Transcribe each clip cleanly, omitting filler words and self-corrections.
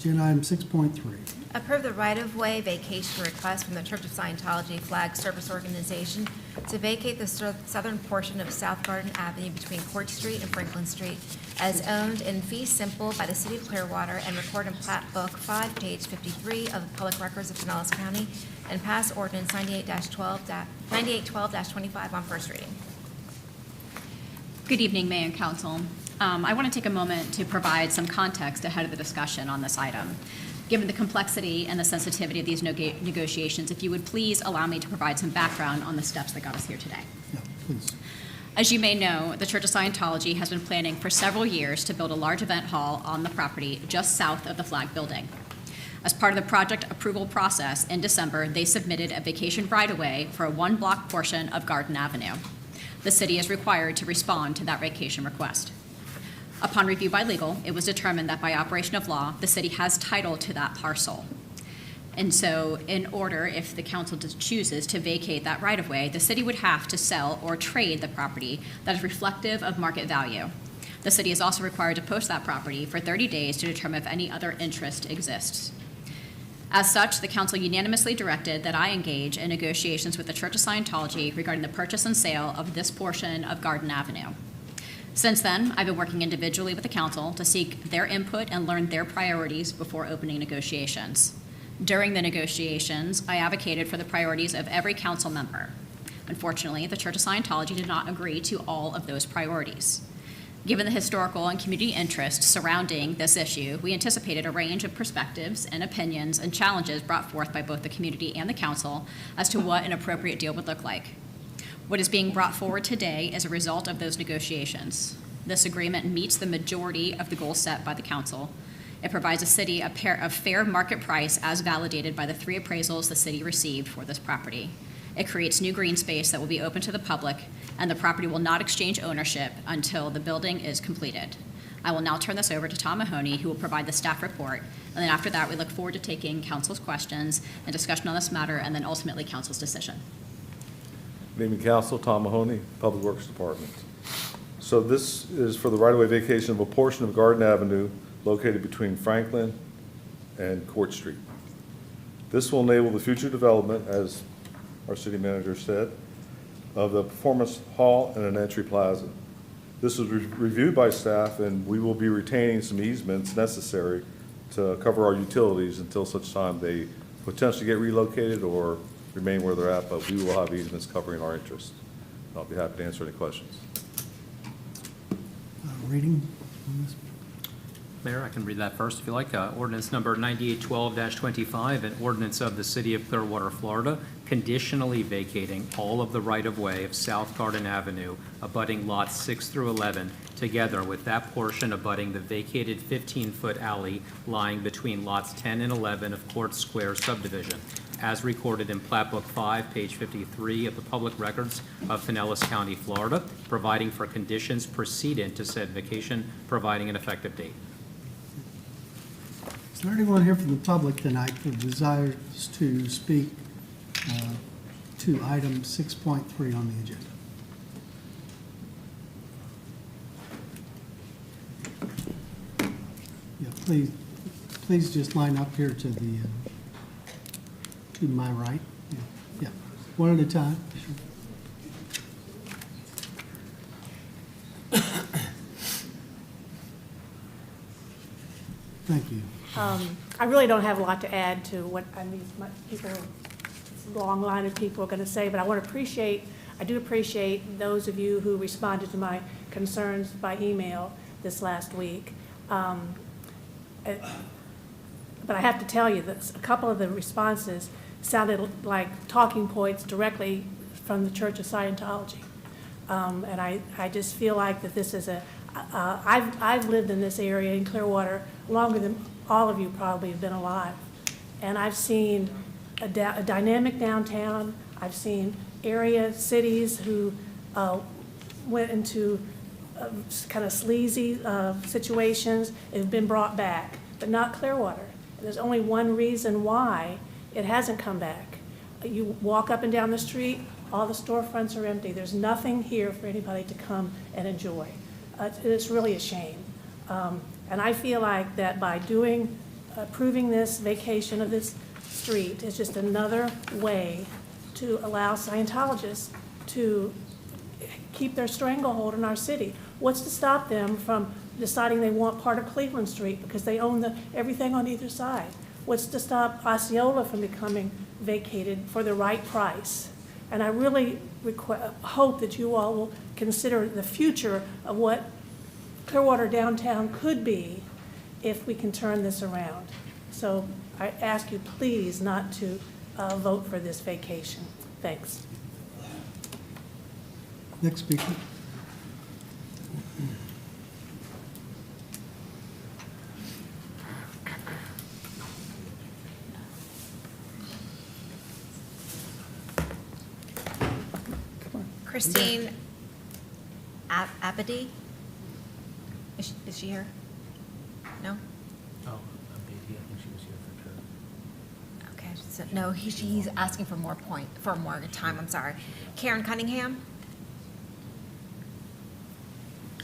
Agenda item 6.3. Approve the right-of-way vacation request from the Church of Scientology Flag Service Organization to vacate the southern portion of South Garden Avenue between Court Street and Franklin Street as owned in fee simple by the City of Clearwater and record in Plat Book 5, page 53 of the Public Records of Pinellas County, and pass ordinance 9812-25 on first reading. Good evening, Mayor and Council. I want to take a moment to provide some context ahead of the discussion on this item. Given the complexity and the sensitivity of these negotiations, if you would please allow me to provide some background on the steps that got us here today. Yeah, please. As you may know, the Church of Scientology has been planning for several years to build a large event hall on the property just south of the Flag building. As part of the project approval process, in December, they submitted a vacation right-of-way for a one-block portion of Garden Avenue. The city is required to respond to that vacation request. Upon review by legal, it was determined that by operation of law, the city has title to that parcel. And so in order, if the council chooses to vacate that right-of-way, the city would have to sell or trade the property that is reflective of market value. The city is also required to post that property for 30 days to determine if any other interest exists. As such, the council unanimously directed that I engage in negotiations with the Church of Scientology regarding the purchase and sale of this portion of Garden Avenue. Since then, I've been working individually with the council to seek their input and learn their priorities before opening negotiations. During the negotiations, I advocated for the priorities of every council member. Unfortunately, the Church of Scientology did not agree to all of those priorities. Given the historical and community interest surrounding this issue, we anticipated a range of perspectives and opinions and challenges brought forth by both the community and the council as to what an appropriate deal would look like. What is being brought forward today is a result of those negotiations. This agreement meets the majority of the goals set by the council. It provides the city a fair market price as validated by the 3 appraisals the city received for this property. It creates new green space that will be open to the public, and the property will not exchange ownership until the building is completed. I will now turn this over to Tom Mahoney, who will provide the staff report, and then after that, we look forward to taking council's questions and discussion on this matter, and then ultimately council's decision. Good evening, Council. Tom Mahoney, Public Works Department. So this is for the right-of-way vacation of a portion of Garden Avenue located between Franklin and Court Street. This will enable the future development, as our city manager said, of the Performance Hall and an entry plaza. This was reviewed by staff, and we will be retaining some easements necessary to cover our utilities until such time they potentially get relocated or remain where they're at, but we will have easements covering our interests. I'll be happy to answer any questions. Reading on this. Mayor, I can read that first if you like. Ordinance number 9812-25, an ordinance of the City of Clearwater, Florida, conditionally vacating all of the right-of-way of South Garden Avenue abutting lots 6 through 11, together with that portion abutting the vacated 15-foot alley lying between lots 10 and 11 of Court Square subdivision, as recorded in Plat Book 5, page 53 of the Public Records of Pinellas County, Florida, providing for conditions precedent to said vacation, providing an effective date. Is there anyone here from the public tonight who desires to speak to item 6.3 on the agenda? Yeah, please just line up here to the to my right. Yeah, one at a time. Sure. Thank you. I really don't have a lot to add to what long line of people are going to say, but I do appreciate those of you who responded to my concerns by email this last week. But I have to tell you that a couple of the responses sounded like talking points directly from the Church of Scientology. And I just feel like that this is I've lived in this area in Clearwater longer than all of you probably have been alive. And I've seen a dynamic downtown. I've seen cities who went into kind of sleazy situations and have been brought back, but not Clearwater. And there's only one reason why it hasn't come back. You walk up and down the street, all the storefronts are empty. There's nothing here for anybody to come and enjoy. It's really a shame. And I feel like that by doing approving this vacation of this street is just another way to allow Scientologists to keep their stranglehold in our city. What's to stop them from deciding they want part of Cleveland Street because they own everything on either side? What's to stop Osceola from becoming vacated for the right price? And I really hope that you all will consider the future of what Clearwater downtown could be if we can turn this around. So I ask you please not to vote for this vacation. Thanks. Next speaker. Christine Abadi? Is she here? No? Oh, maybe, I think she was here for sure. Okay, so, no, he's asking for more time, I'm sorry. Karen Cunningham?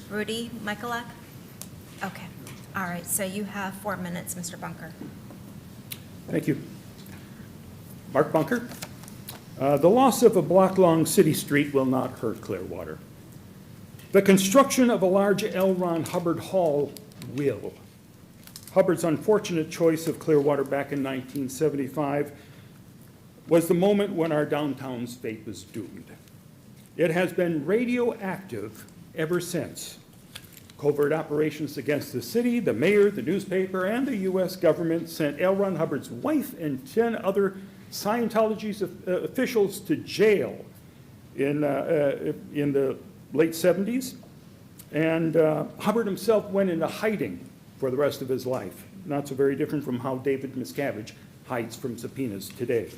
Rudy Michaelak? Okay, all right, so you have 4 minutes, Mr. Bunker. Thank you. Mark Bunker. The loss of a block-long city street will not hurt Clearwater. The construction of a large L. Ron Hubbard Hall will. Hubbard's unfortunate choice of Clearwater back in 1975 was the moment when our downtown's fate was doomed. It has been radioactive ever since. Covert operations against the city, the mayor, the newspaper, and the U.S. government sent L. Ron Hubbard's wife and 10 other Scientology's officials to jail in the late 70s. And Hubbard himself went into hiding for the rest of his life. Not so very different from how David Miscavige hides from subpoenas today.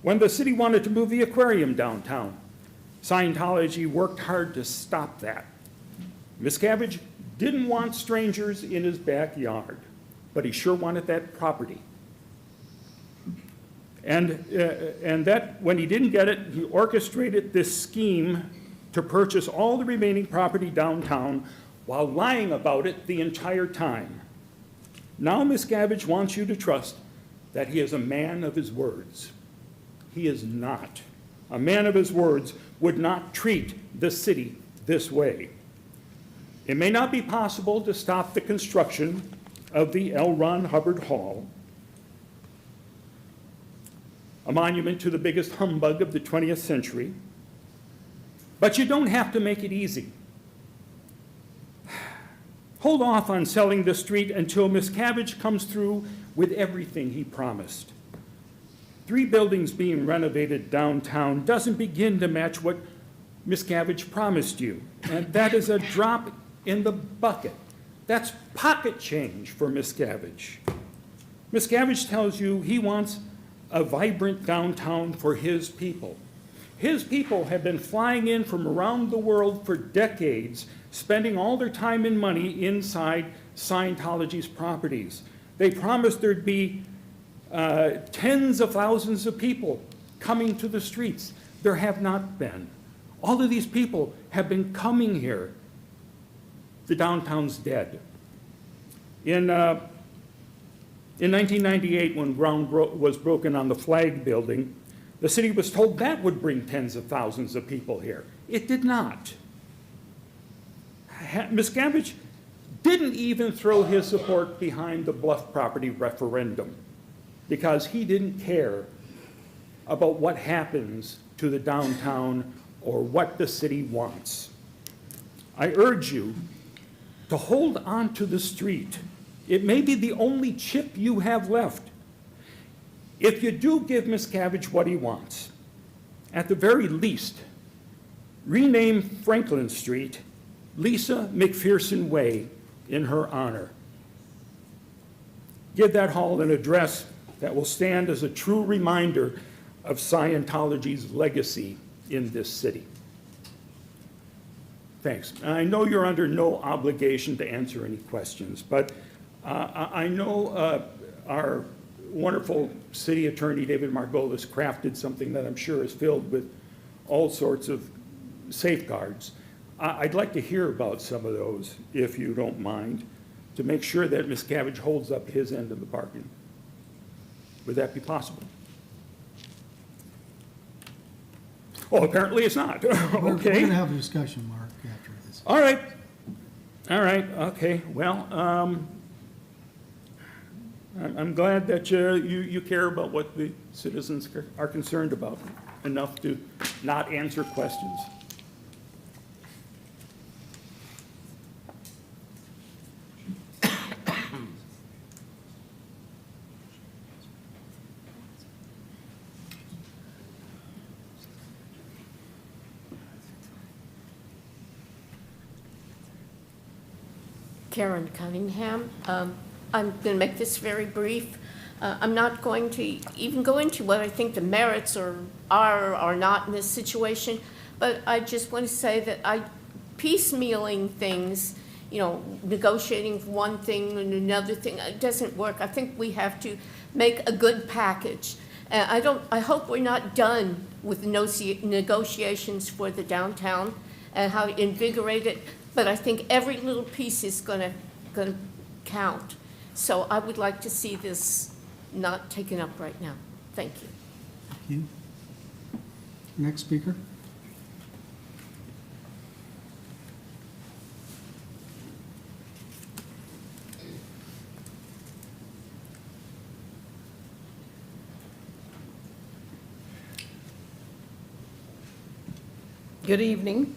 When the city wanted to move the aquarium downtown, Scientology worked hard to stop that. Miscavige didn't want strangers in his backyard, but he sure wanted that property. And that, when he didn't get it, he orchestrated this scheme to purchase all the remaining property downtown while lying about it the entire time. Now Miscavige wants you to trust that he is a man of his words. He is not. A man of his words would not treat the city this way. It may not be possible to stop the construction of the L. Ron Hubbard Hall, a monument to the biggest humbug of the 20th century, but you don't have to make it easy. Hold off on selling the street until Miscavige comes through with everything he promised. 3 buildings being renovated downtown doesn't begin to match what Miscavige promised you, and that is a drop in the bucket. That's pocket change for Miscavige. Miscavige tells you he wants a vibrant downtown for his people. His people have been flying in from around the world for decades, spending all their time and money inside Scientology's properties. They promised there'd be tens of thousands of people coming to the streets. There have not been. All of these people have been coming here. The downtown's dead. In 1998, when ground was broken on the Flag building, the city was told that would bring tens of thousands of people here. It did not. Miscavige didn't even throw his support behind the Bluff property referendum because he didn't care about what happens to the downtown or what the city wants. I urge you to hold on to the street. It may be the only chip you have left. If you do give Miscavige what he wants, at the very least, rename Franklin Street Lisa McPherson Way in her honor. Give that hall an address that will stand as a true reminder of Scientology's legacy in this city. Thanks. I know you're under no obligation to answer any questions, but I know our wonderful city attorney, David Margolis, crafted something that I'm sure is filled with all sorts of safeguards. I'd like to hear about some of those, if you don't mind. to make sure that Miscavige holds up his end of the bargain. Would that be possible? Oh, apparently it's not. We're Okay. gonna have a discussion, Mark, after this. All right. All right, okay. Well, I'm glad that you care about what the citizens are concerned about enough to not answer questions. Karen Cunningham. I'm going to make this very brief. I'm not going to even go into what I think the merits are or not in this situation, but I just want to say that piecemealing things, negotiating one thing and another thing, it doesn't work. I think we have to make a good package. I hope we're not done with negotiations for the downtown and how to invigorate it, but I think every little piece is gonna count. So I would like to see this not taken up right now. Thank you. Thank you. Next speaker. Good evening.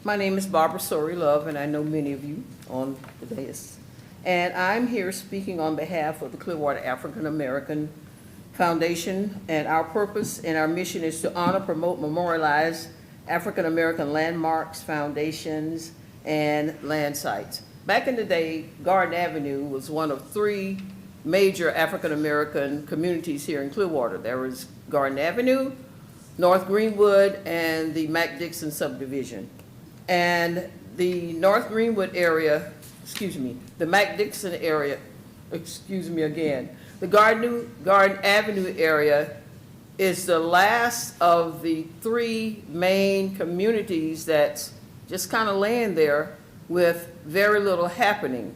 My name is Barbara Sori Love, and I know many of you on the dais. And I'm here speaking on behalf of the Clearwater African American Foundation, and our purpose and our mission is to honor, promote, memorialize African American landmarks, foundations, and land sites. Back in the day, Garden Avenue was one of 3 major African American communities here in Clearwater. There was Garden Avenue, North Greenwood, and the Mac Dixon subdivision. And the North Greenwood area, the Mac Dixon area, the Garden Avenue area is the last of the 3 main communities that's just kind of laying there with very little happening.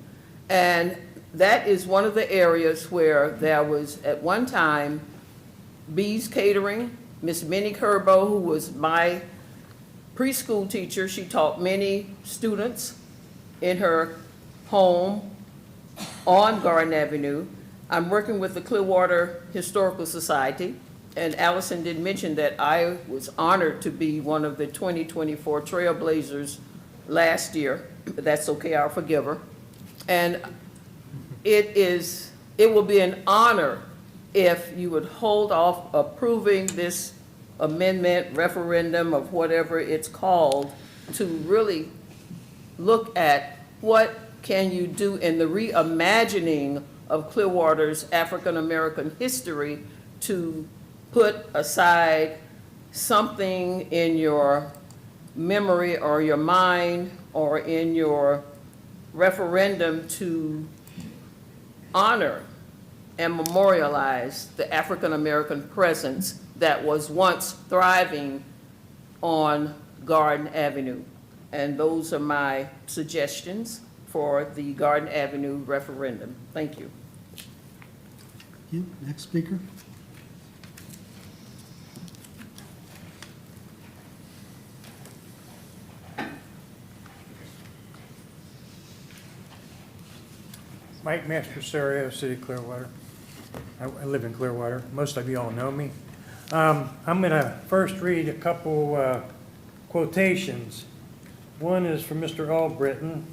And that is one of the areas where there was, at one time, Bees Catering. Miss Minnie Kerbo, who was my preschool teacher, she taught many students in her home on Garden Avenue. I'm working with the Clearwater Historical Society, and Allison did mention that I was honored to be one of the 2024 Trailblazers last year, but that's okay, I'll forgive her. And it will be an honor if you would hold off approving this amendment, referendum, of whatever it's called, to really look at what can you do in the reimagining of Clearwater's African-American history to put aside something in your memory or your mind or in your referendum to honor and memorialize the African-American presence that was once thriving on Garden Avenue. And those are my suggestions for the Garden Avenue referendum. Thank you. Thank you. Next speaker. Mike Mastroserio, City of Clearwater. I live in Clearwater. Most of you all know me. I'm going to first read a couple quotations. One is from Mr. Albritton.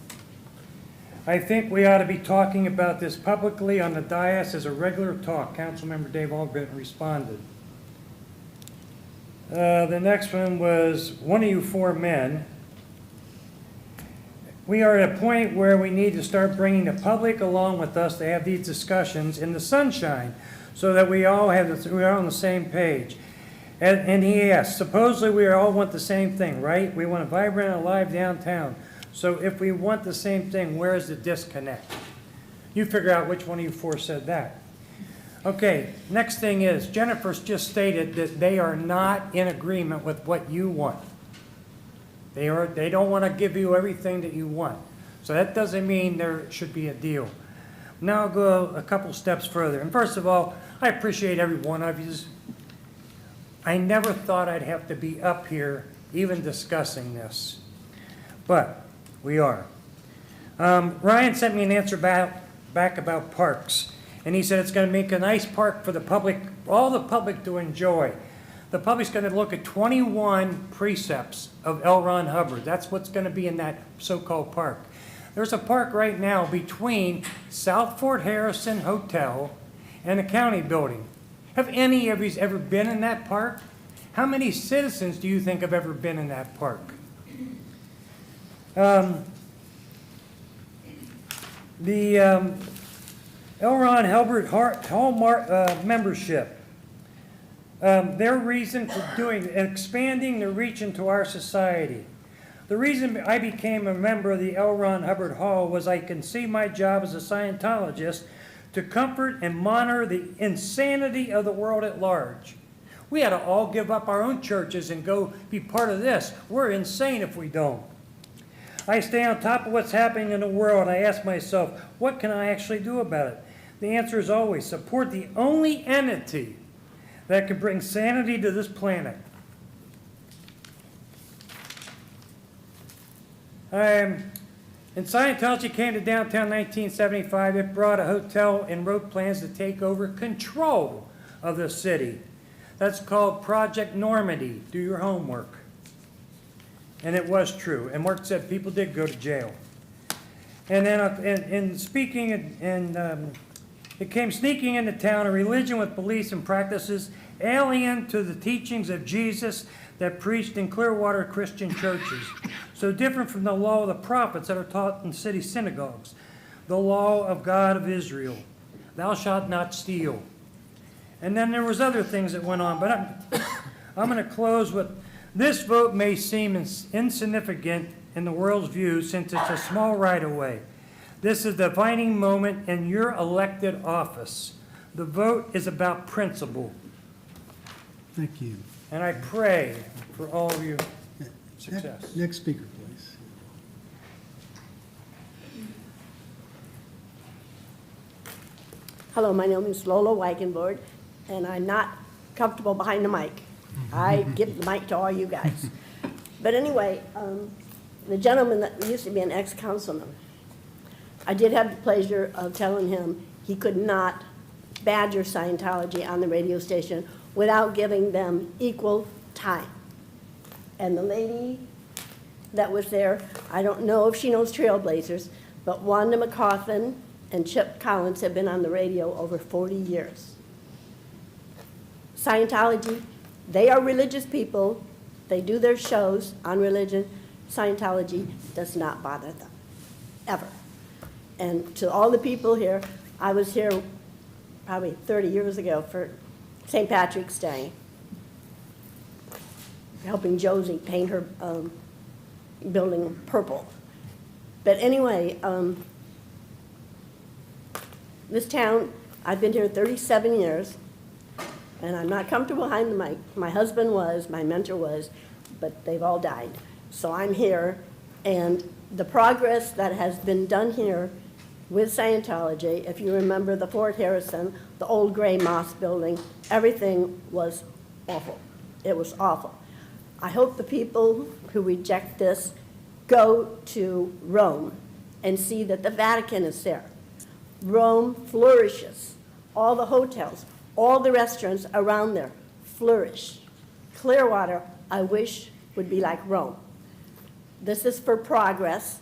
I think we ought to be talking about this publicly on the dais as a regular talk. Councilmember Dave Albritton responded. The next one was, one of you 4 men. We are at a point where we need to start bringing the public along with us to have these discussions in the sunshine so that we all we're on the same page. And he asked, supposedly we all want the same thing, right? We want a vibrant and alive downtown. So if we want the same thing, where is the disconnect? You figure out which one of you 4 said that. Okay, next thing is, Jennifer's just stated that they are not in agreement with what you want. They don't want to give you everything that you want. So that doesn't mean there should be a deal. Now I'll go a couple steps further. And first of all, I appreciate every one of you. I never thought I'd have to be up here even discussing this, but we are. Ryan sent me an answer back about parks, and he said it's going to make a nice park for the public, all the public to enjoy. The public's going to look at 21 precepts of L. Ron Hubbard. That's what's going to be in that so-called park. There's a park right now between South Fort Harrison Hotel and the county building. Have any of you ever been in that park? How many citizens do you think have ever been in that park? The L. Ron Hubbard Hall membership, their reason for expanding their reach into our society. The reason I became a member of the L. Ron Hubbard Hall was I can see my job as a Scientologist to comfort and monitor the insanity of the world at large. We ought to all give up our own churches and go be part of this. We're insane if we don't. I stay on top of what's happening in the world. I ask myself, what can I actually do about it? The answer is always support the only entity that can bring sanity to this planet. And Scientology came to downtown 1975. It brought a hotel and wrote plans to take over control of the city. That's called Project Normandy. Do your homework. And it was true. And Mark said people did go to jail. And then in speaking, it came sneaking into town, a religion with beliefs and practices alien to the teachings of Jesus that preached in Clearwater Christian churches. So different from the law of the prophets that are taught in city synagogues. The law of God of Israel. Thou shalt not steal. And then there was other things that went on. But I'm going to close with, this vote may seem insignificant in the world's view since it's a small right-of-way. This is a defining moment in your elected office. The vote is about principle. Thank you. And I pray for all of you success. Next speaker, please. Hello, my name is Lola Wagenborg, and I'm not comfortable behind the mic. I give the mic to all you guys. But anyway, the gentleman that used to be an ex-councilman, I did have the pleasure of telling him he could not badger Scientology on the radio station without giving them equal time. And the lady that was there, I don't know if she knows Trailblazers, but Wanda McCauthen and Chip Collins have been on the radio over 40 years. Scientology, they are religious people. They do their shows on religion. Scientology does not bother them, ever. And to all the people here, I was here probably 30 years ago for St. Patrick's Day, helping Josie paint her building purple. But anyway, this town, I've been here 37 years, and I'm not comfortable behind the mic. My husband was, my mentor was, but they've all died. So I'm here, and the progress that has been done here with Scientology, if you remember the Fort Harrison, the old gray moss building, everything was awful. It was awful. I hope the people who reject this go to Rome and see that the Vatican is there. Rome flourishes. All the hotels, all the restaurants around there flourish. Clearwater, I wish, would be like Rome. This is for progress.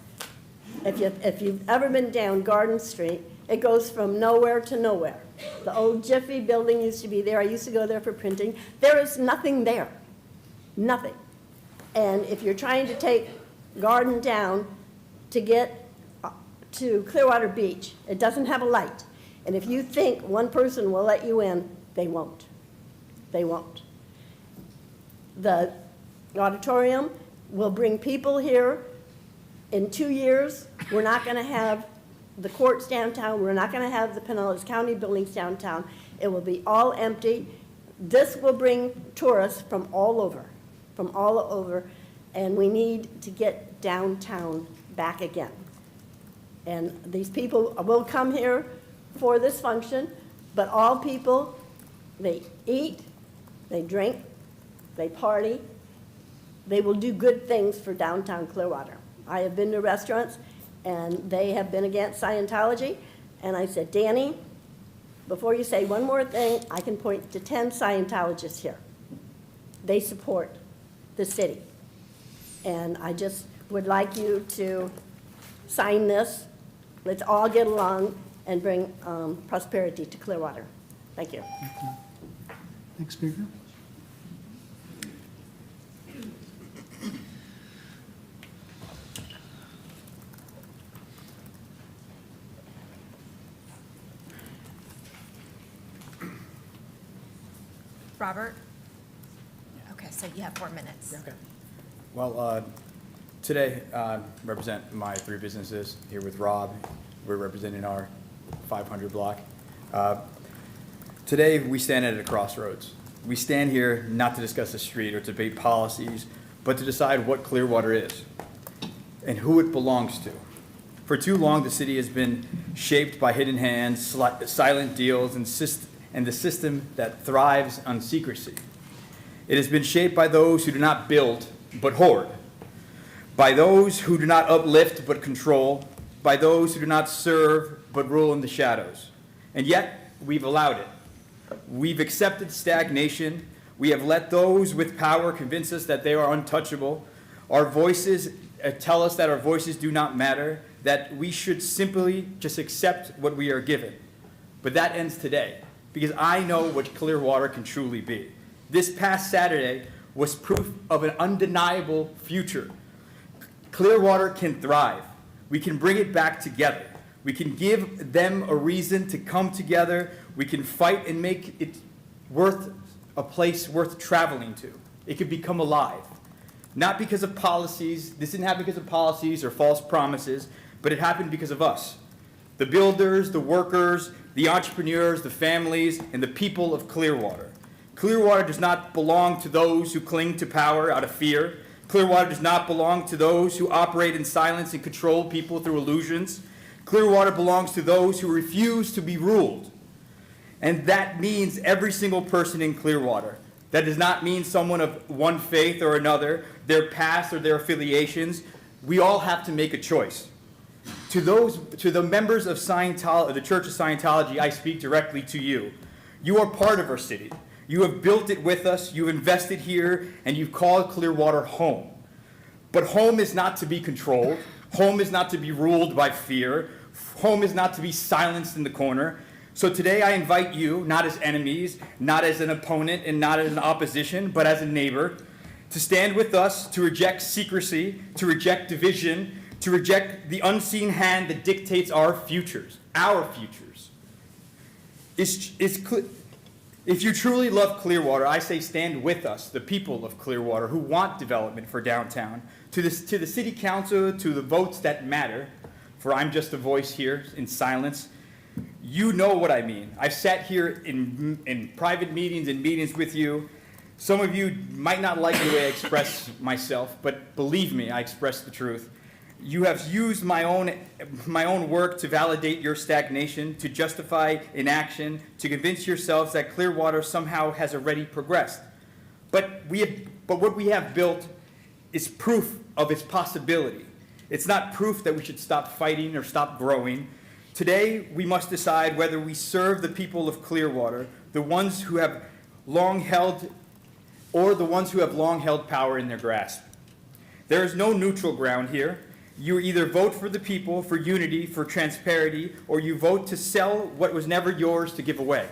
If you've ever been down Garden Street, it goes from nowhere to nowhere. The old Jiffy building used to be there. I used to go there for printing. There is nothing there. Nothing. And if you're trying to take Garden down to get to Clearwater Beach, it doesn't have a light. And if you think one person will let you in, they won't. They won't. The auditorium will bring people here. In 2 years, we're not going to have the courts downtown. We're not going to have the Pinellas County buildings downtown. It will be all empty. This will bring tourists from all over, and we need to get downtown back again. And these people will come here for this function, but all people, they eat, they drink, they party, they will do good things for downtown Clearwater. I have been to restaurants, and they have been against Scientology, and I said, Danny, before you say one more thing, I can point to 10 Scientologists here. They support the city. And I just would like you to sign this. Let's all get along and bring prosperity to Clearwater. Thank you. Next speaker. Robert? Okay, so you have 4 minutes. Okay. Well, today, represent my 3 businesses here with Rob. We're representing our 500 block. Today, we stand at a crossroads. We stand here not to discuss the street or debate policies, but to decide what Clearwater is and who it belongs to. For too long, the city has been shaped by hidden hands, silent deals, and the system that thrives on secrecy. It has been shaped by those who do not build, but hoard, by those who do not uplift, but control, by those who do not serve, but rule in the shadows. And yet, we've allowed it. We've accepted stagnation. We have let those with power convince us that they are untouchable. Our voices tell us that our voices do not matter, that we should simply just accept what we are given. But that ends today, because I know what Clearwater can truly be. This past Saturday was proof of an undeniable future. Clearwater can thrive. We can bring it back together. We can give them a reason to come together. We can fight and make it worth a place worth traveling to. It could become alive. Not because of policies. This didn't happen because of policies or false promises, but it happened because of us. The builders, the workers, the entrepreneurs, the families, and the people of Clearwater. Clearwater does not belong to those who cling to power out of fear. Clearwater does not belong to those who operate in silence and control people through illusions. Clearwater belongs to those who refuse to be ruled. And that means every single person in Clearwater. That does not mean someone of one faith or another, their past or their affiliations. We all have to make a choice. To the members of Scientology, the Church of Scientology, I speak directly to you. You are part of our city. You have built it with us, you've invested here, and you've called Clearwater home. But home is not to be controlled. Home is not to be ruled by fear. Home is not to be silenced in the corner. So today I invite you, not as enemies, not as an opponent, and not as an opposition, but as a neighbor, to stand with us, to reject secrecy, to reject division, to reject the unseen hand that dictates our futures, If you truly love Clearwater, I say stand with us, the people of Clearwater who want development for downtown, to the city council, to the votes that matter, for I'm just a voice here in silence. You know what I mean. I've sat here in private meetings and meetings with you. Some of you might not like the way I express myself, but believe me, I express the truth. You have used my own work to validate your stagnation, to justify inaction, to convince yourselves that Clearwater somehow has already progressed. But what we have built is proof of its possibility. It's not proof that we should stop fighting or stop growing. Today, we must decide whether we serve the people of Clearwater, the ones who have long held, or the ones who have long held power in their grasp. There is no neutral ground here. You either vote for the people, for unity, for transparency, or you vote to sell what was never yours to give away.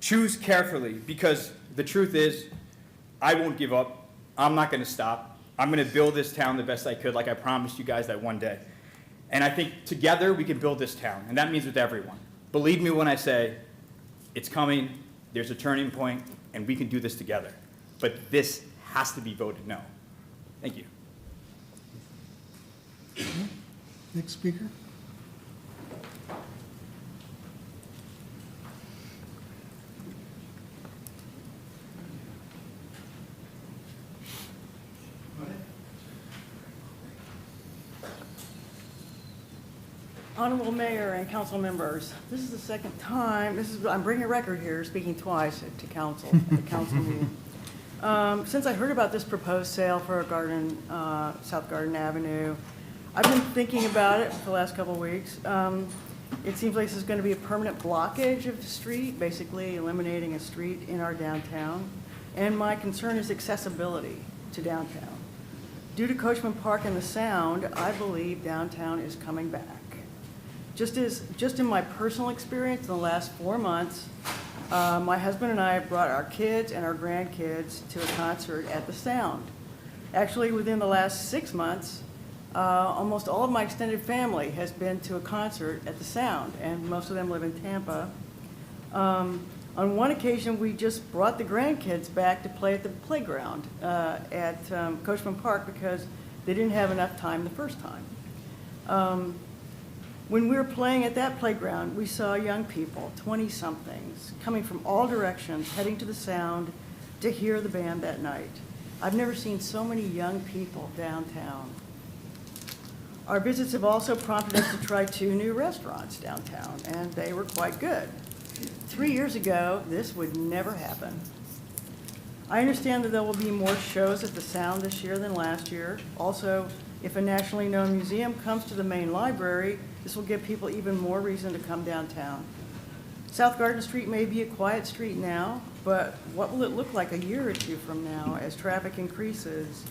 Choose carefully, because the truth is, I won't give up. I'm not going to stop. I'm going to build this town the best I could, like I promised you guys that one day. And I think together we can build this town, and that means with everyone. Believe me when I say it's coming, there's a turning point, and we can do this together. But this has to be voted no. Thank you. Next speaker. Honorable Mayor and council members, this is the second time, I'm bringing a record here, speaking twice to council, at the council meeting. Since I heard about this proposed sale for a garden, South Garden Avenue, I've been thinking about it for the last couple of weeks. It seems like this is going to be a permanent blockage of the street, basically eliminating a street in our downtown. And my concern is accessibility to downtown. Due to Coachman Park and the sound, I believe downtown is coming back. Just in my personal experience in the last 4 months, my husband and I have brought our kids and our grandkids to a concert at the Sound. Actually, within the last 6 months, almost all of my extended family has been to a concert at the Sound, and most of them live in Tampa. On one occasion, we just brought the grandkids back to play at the playground at Coachman Park because they didn't have enough time the first time. When we were playing at that playground, we saw young people, 20-somethings, coming from all directions, heading to the Sound to hear the band that night. I've never seen so many young people downtown. Our visits have also prompted us to try 2 new restaurants downtown, and they were quite good. 3 years ago, this would never happen. I understand that there will be more shows at the Sound this year than last year. Also, if a nationally known museum comes to the main library, this will give people even more reason to come downtown. South Garden Street may be a quiet street now, but what will it look like a year or 2 from now as traffic increases?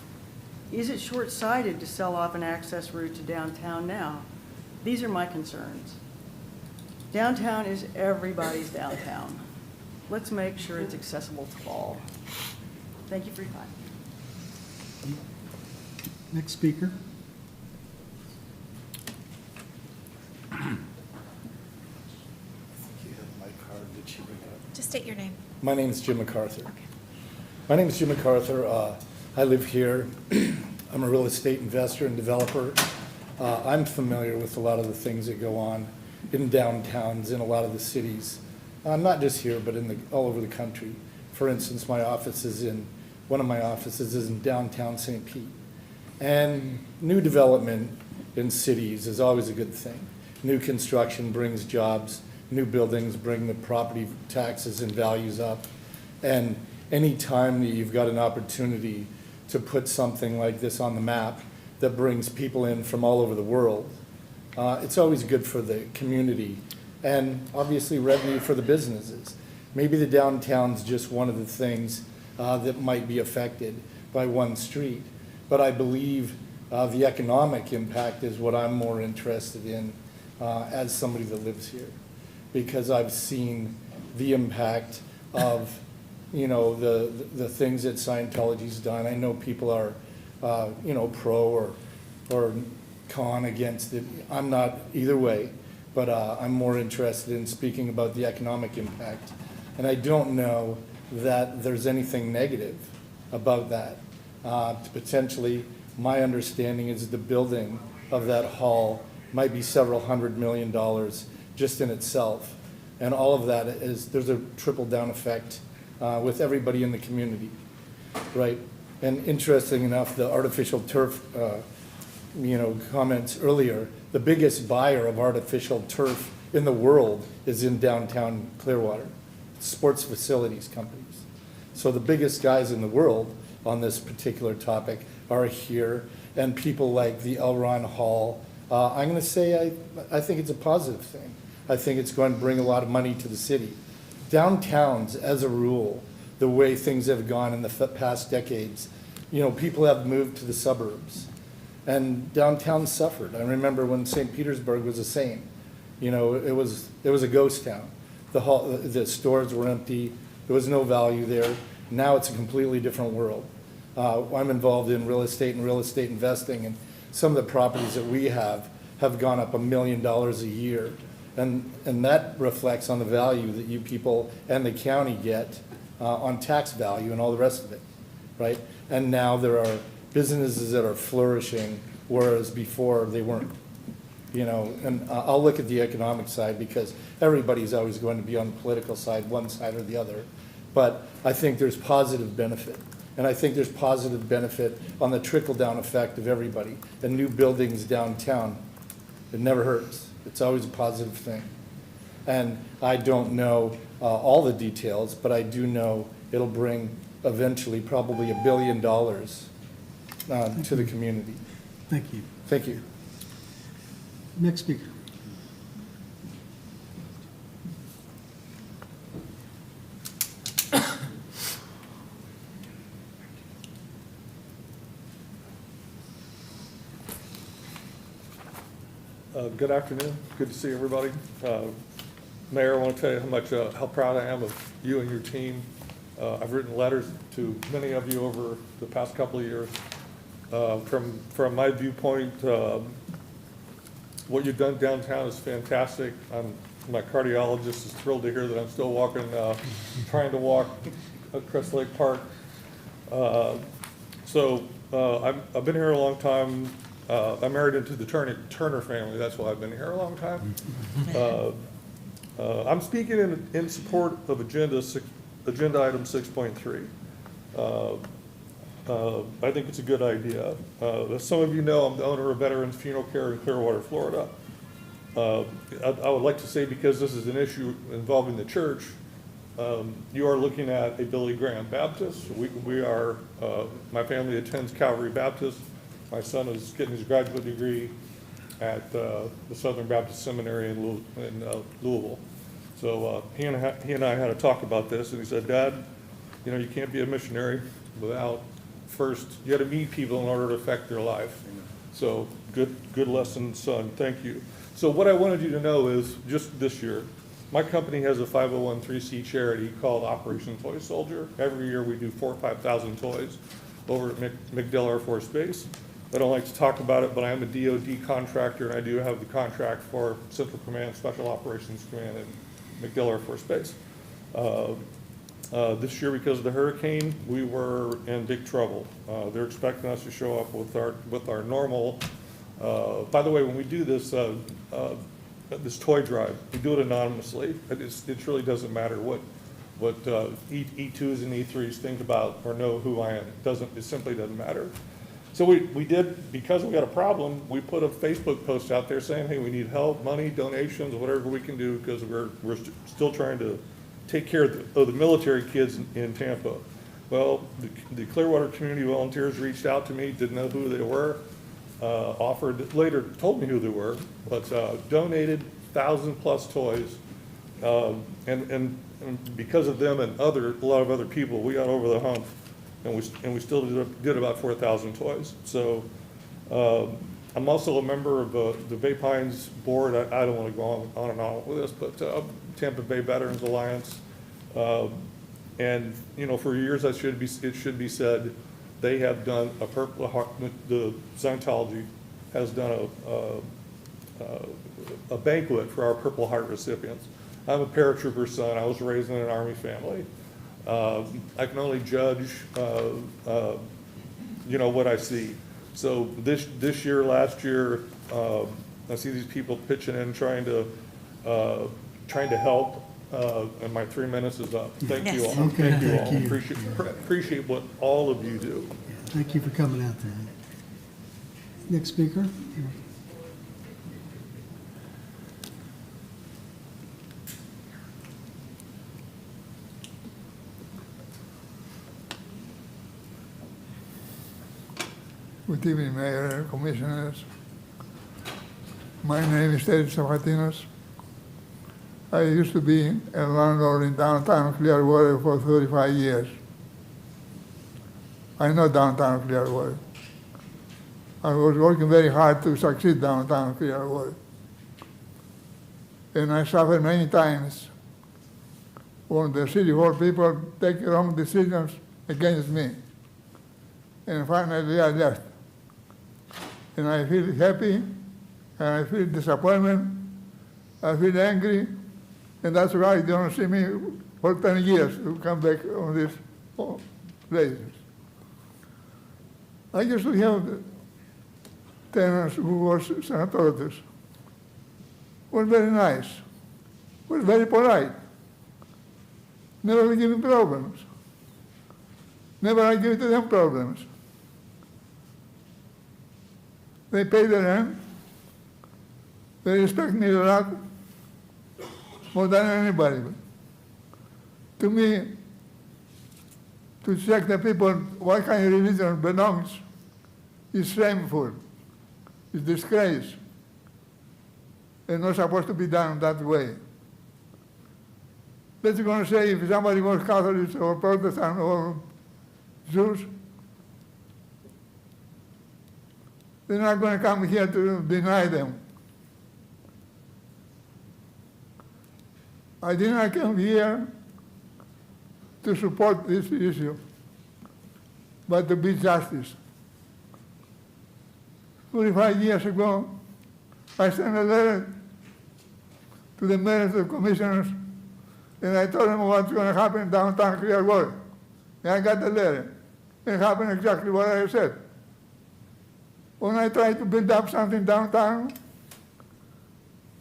Is it short-sighted to sell off an access route to downtown now? These are my concerns. Downtown is everybody's downtown. Let's make sure it's accessible to all. Thank you for your time. Next speaker. Just state your name. My name is Jim MacArthur. My name is Jim MacArthur. I live here. I'm a real estate investor and developer. I'm familiar with a lot of the things that go on in downtowns in a lot of the cities, not just here, but all over the country. For instance, one of my offices is in downtown St. Pete. And new development in cities is always a good thing. New construction brings jobs. New buildings bring the property taxes and values up. And any time that you've got an opportunity to put something like this on the map that brings people in from all over the world, it's always good for the community and obviously revenue for the businesses. Maybe the downtown's just one of the things that might be affected by one street, but I believe the economic impact is what I'm more interested in as somebody that lives here, because I've seen the impact of the things that Scientology's done. I know people are pro or con against it. I'm not either way, but I'm more interested in speaking about the economic impact. And I don't know that there's anything negative about that. Potentially, my understanding is the building of that hall might be several $100 million just in itself. And all of that there's a trickle-down effect with everybody in the community, right? And interesting enough, the artificial turf comments earlier, the biggest buyer of artificial turf in the world is in downtown Clearwater, sports facilities companies. So the biggest guys in the world on this particular topic are here, and people like the Elron Hall. I'm going to say I think it's a positive thing. I think it's going to bring a lot of money to the city. Downtowns, as a rule, the way things have gone in the past decades, people have moved to the suburbs, and downtown suffered. I remember when St. Petersburg was the same. It was a ghost town. The stores were empty. There was no value there. Now it's a completely different world. I'm involved in real estate and real estate investing, and some of the properties that we have gone up $1 million a year. And that reflects on the value that you people and the county get on tax value and all the rest of it, right? And now there are businesses that are flourishing, whereas before they weren't. And I'll look at the economic side because everybody's always going to be on the political side, one side or the other. But I think there's positive benefit. And I think there's positive benefit on the trickle-down effect of everybody. And new buildings downtown, it never hurts. It's always a positive thing. And I don't know all the details, but I do know it'll bring eventually probably $1 billion to the community. Thank you. Thank you. Next speaker. Good afternoon. Good to see everybody. Mayor, I want to tell you how proud I am of you and your team. I've written letters to many of you over the past couple of years. From my viewpoint, what you've done downtown is fantastic. My cardiologist is thrilled to hear that I'm still walking, trying to walk across Lake Park. I've been here a long time. I'm married into the Turner family. That's why I've been here a long time. I'm speaking in support of agenda item 6.3. I think it's a good idea. As some of you know, I'm the owner of Veterans Funeral Care in Clearwater, Florida. I would like to say, because this is an issue involving the church, you are looking at a Billy Graham Baptist. We are, my family attends Calvary Baptist. My son is getting his graduate degree at the Southern Baptist Seminary in Louisville. So he and I had a talk about this, and he said, Dad, you know, you can't be a missionary without first, you got to meet people in order to affect their life. So good lesson, son. Thank you. So what I wanted you to know is, just this year, my company has a 501(c) charity called Operation Toy Soldier. Every year we do 4,000 or 5,000 toys over at MacDill Air Force Base. I don't like to talk about it, but I am a DOD contractor, and I do have the contract for Central Command, Special Operations Command, and MacDill Air Force Base. This year, because of the hurricane, we were in big trouble. They're expecting us to show up with our normal. By the way, when we do this this toy drive, we do it anonymously. It really doesn't matter what E2s and E3s think about or know who I am. It simply doesn't matter. So we did, because we got a problem, we put a Facebook post out there saying, hey, we need help, money, donations, whatever we can do, because we're still trying to take care of the military kids in Tampa. Well, the Clearwater community volunteers reached out to me, didn't know who they were, later told me who they were, but donated 1,000+ toys. And because of them and a lot of other people, we got over the hump. And we still did about 4,000 toys. So I'm also a member of the Bay Pines board. I don't want to go on and on with this, but Tampa Bay Veterans Alliance. And you know, for years it should be said, they have done a Purple Heart. The Scientology has done a banquet for our Purple Heart recipients. I'm a paratrooper son. I was raised in an Army family. I can only judge, you know, what I see. So this year, last year, I see these people pitching in, trying to help, and my 3 minutes is up. Thank you all. Okay, Thank you thank all. you. Appreciate what all of you do. Thank you for coming out there. Next speaker. Good evening, Mayor and Commissioners. My name is Terry Sabatinos. I used to be a landlord in downtown Clearwater for 35 years. I know downtown Clearwater. I was working very hard to succeed downtown Clearwater. And I suffered many times when the city hall people take wrong decisions against me. And finally I left. And I feel happy, and I feel disappointment, I feel angry, and that's why you don't see me for 10 years to come back on this places. I used to have tenants who were senators, were very nice, were very polite, never give me problems, never I give to them problems. They pay the rent, They respect me a lot, more than anybody. To me, to check the people what kind of religion belongs is shameful, is disgrace. It's not supposed to be done that way. Let's going to say if somebody was Catholic or Protestant or Jews, they're not going to come here to deny them. I did not come here to support this issue, but to be justice. 45 years ago, I sent a letter to the mayors and commissioners, and I told them what's going to happen in downtown Clearwater. And I got the letter. It happened exactly what I said. When I tried to build up something downtown,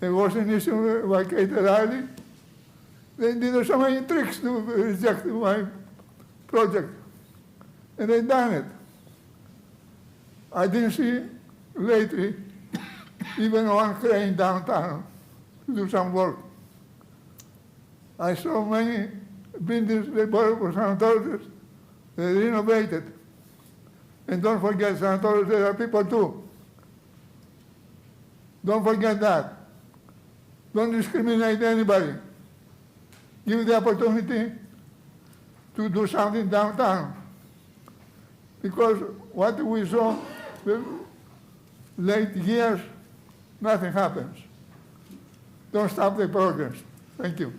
it was an issue vacated early. They did so many tricks to reject my project, and they done it. I didn't see lately even one crane downtown to do some work. I saw many buildings they bought for Scientologists, they renovated. And don't forget, Scientologists, there are people too. Don't forget that. Don't discriminate anybody. Give the opportunity to do something downtown. Because what we saw the late years, nothing happens. Don't stop the progress. Thank you.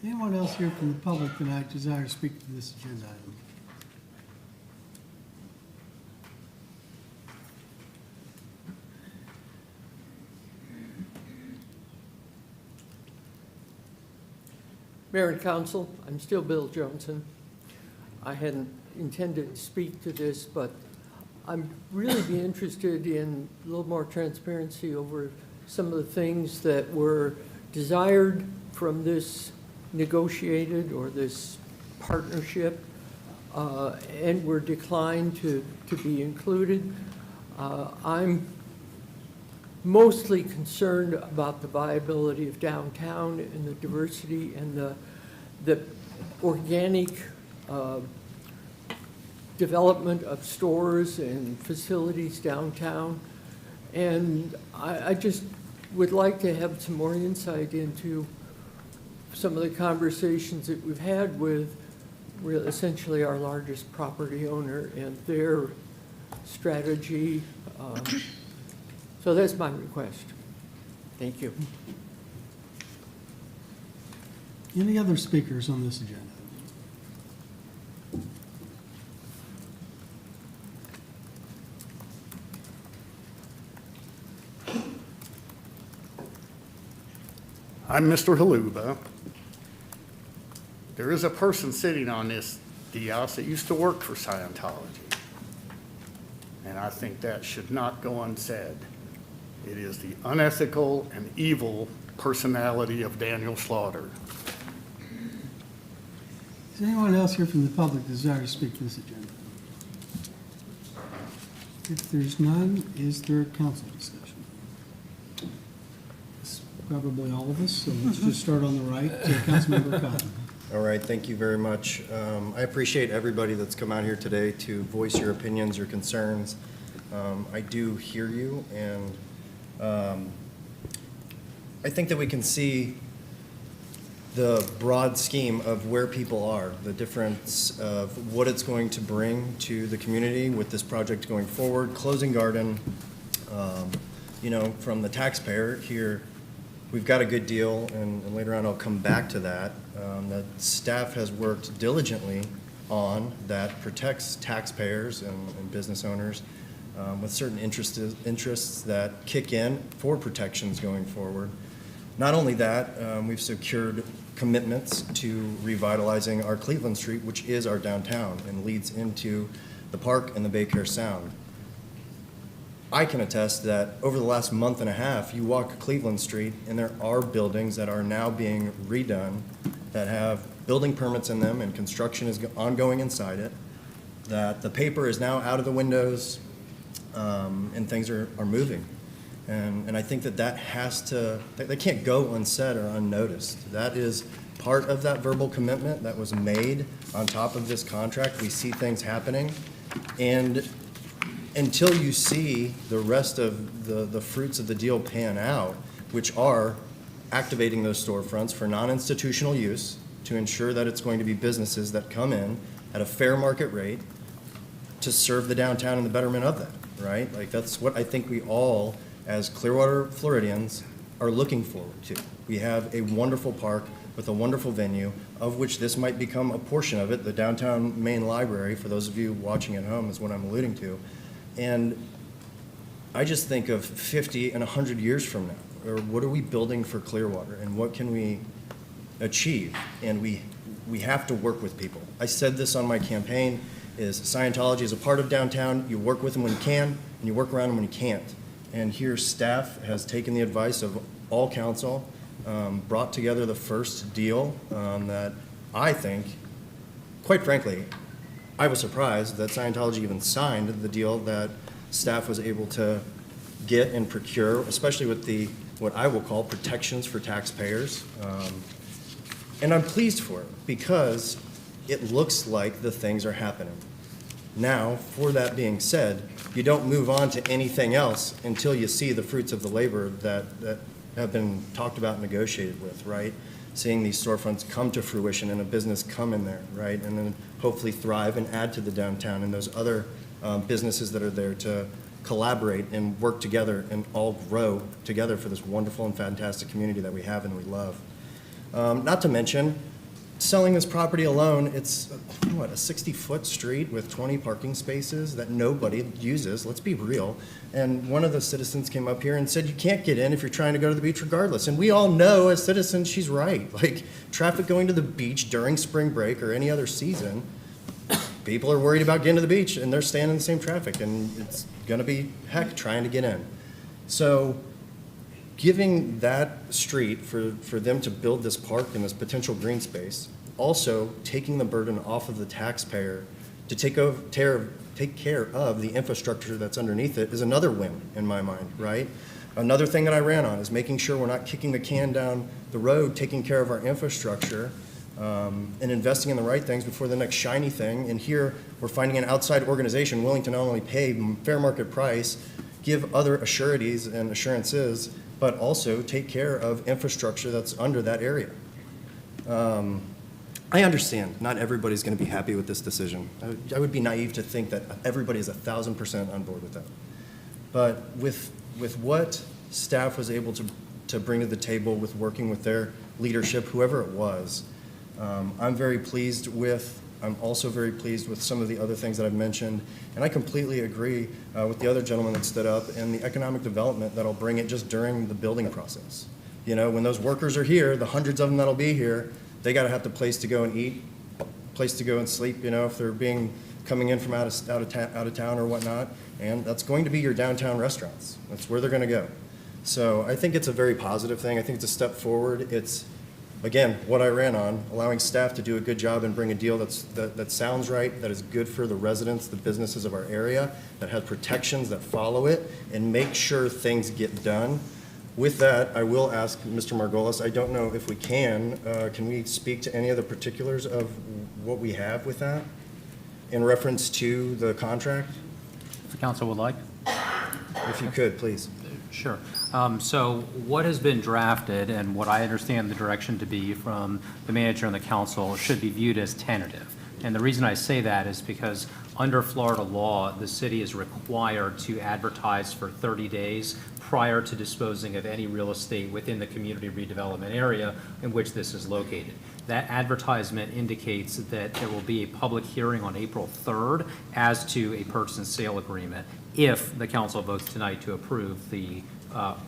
Anyone else here from the public tonight desire to speak to this agenda item? Mayor and Council, I'm still Bill Johnson. I hadn't intended to speak to this, but I'm really be interested in a little more transparency over some of the things that were desired from this negotiated or this partnership and were declined to be included. I'm mostly concerned about the viability of downtown and the diversity and the organic development of stores and facilities downtown. And I just would like to have some more insight into some of the conversations that we've had with essentially our largest property owner and their strategy. So that's my request. Thank you. Any other speakers on this agenda? I'm Mr. Haluba. There is a person sitting on this dais that used to work for Scientology. And I think that should not go unsaid. It is the unethical and evil personality of Daniel Slaughter. Is anyone else here from the public desire to speak to this agenda? If there's none, is there council discussion? It's probably all of us, so let's just start on the right. Councilmember Cotton. All right, thank you very much. I appreciate everybody that's come out here today to voice your opinions, your concerns. I do hear you, and I think that we can see the broad scheme of where people are, the difference of what it's going to bring to the community with this project going forward. Closing Garden, you know, from the taxpayer here, we've got a good deal, and later on I'll come back to that. That staff has worked diligently on that protects taxpayers and business owners with certain interests that kick in for protections going forward. Not only that, we've secured commitments to revitalizing our Cleveland Street, which is our downtown and leads into the park and the Baycare Sound. I can attest that over the last month and a half, you walk Cleveland Street and there are buildings that are now being redone that have building permits in them and construction is ongoing inside it, that the paper is now out of the windows. and things are moving. And I think that has to, that can't go unsaid or unnoticed. That is part of that verbal commitment that was made on top of this contract. We see things happening. And until you see the rest of the fruits of the deal pan out, which are activating those storefronts for non-institutional use to ensure that it's going to be businesses that come in at a fair market rate to serve the downtown and the betterment of that, right? Like, that's what I think we all, as Clearwater Floridians, are looking forward to. We have a wonderful park with a wonderful venue, of which this might become a portion of it. The downtown main library, for those of you watching at home, is what I'm alluding to. And I just think of 50 and 100 years from now, or what are we building for Clearwater, and what can we achieve? And we have to work with people. I said this on my campaign, is Scientology is a part of downtown. You work with them when you can, and you work around them when you can't. And here, staff has taken the advice of all council, brought together the first deal that I think, quite frankly, I was surprised that Scientology even signed the deal that staff was able to get and procure, especially with the, what I will call, protections for taxpayers. And I'm pleased for it because it looks like the things are happening. Now, for that being said, you don't move on to anything else until you see the fruits of the labor that have been talked about and negotiated with, right? Seeing these storefronts come to fruition and a business come in there, right? And then hopefully thrive and add to the downtown and those other businesses that are there to collaborate and work together and all grow together for this wonderful and fantastic community that we have and we love. Not to mention, selling this property alone, it's, what, a 60-foot street with 20 parking spaces that nobody uses, let's be real. And one of the citizens came up here and said, you can't get in if you're trying to go to the beach regardless. And we all know as citizens, she's right. Like, traffic going to the beach during spring break or any other season, people are worried about getting to the beach and they're staying in the same traffic, and it's gonna be heck trying to get in. So giving that street for them to build this park and this potential green space, also taking the burden off of the taxpayer to take care of the infrastructure that's underneath it is another win in my mind, right? Another thing that I ran on is making sure we're not kicking the can down the road, taking care of our infrastructure, and investing in the right things before the next shiny thing. And here, we're finding an outside organization willing to not only pay fair market price, give other assurities and assurances, but also take care of infrastructure that's under that area. I understand not everybody's going to be happy with this decision. I would be naive to think that everybody is 1,000% on board with that. But with what staff was able to bring to the table with working with their leadership, whoever it was, I'm very pleased with. I'm also very pleased with some of the other things that I've mentioned. And I completely agree with the other gentleman that stood up and the economic development that'll bring it just during the building process. You know, when those workers are here, the hundreds of them that'll be here, they got to have the place to go and eat, place to go and sleep, you know, if they're coming in from out of town or whatnot. And that's going to be your downtown restaurants. That's where they're going to go. So I think it's a very positive thing. I think it's a step forward. It's, again, what I ran on, allowing staff to do a good job and bring a deal that sounds right, that is good for the residents, the businesses of our area, that has protections that follow it, and make sure things get done. With that, I will ask Mr. Margolis, I don't know if we can we speak to any of the particulars of what we have with that in reference to the contract? If the council would like. If you could, please. Sure. So what has been drafted and what I understand the direction to be from the manager and the council should be viewed as tentative. And the reason I say that is because under Florida law, the city is required to advertise for 30 days prior to disposing of any real estate within the community redevelopment area in which this is located. That advertisement indicates that there will be a public hearing on April 3rd as to a purchase and sale agreement if the council votes tonight to approve the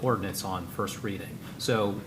ordinance on first reading. So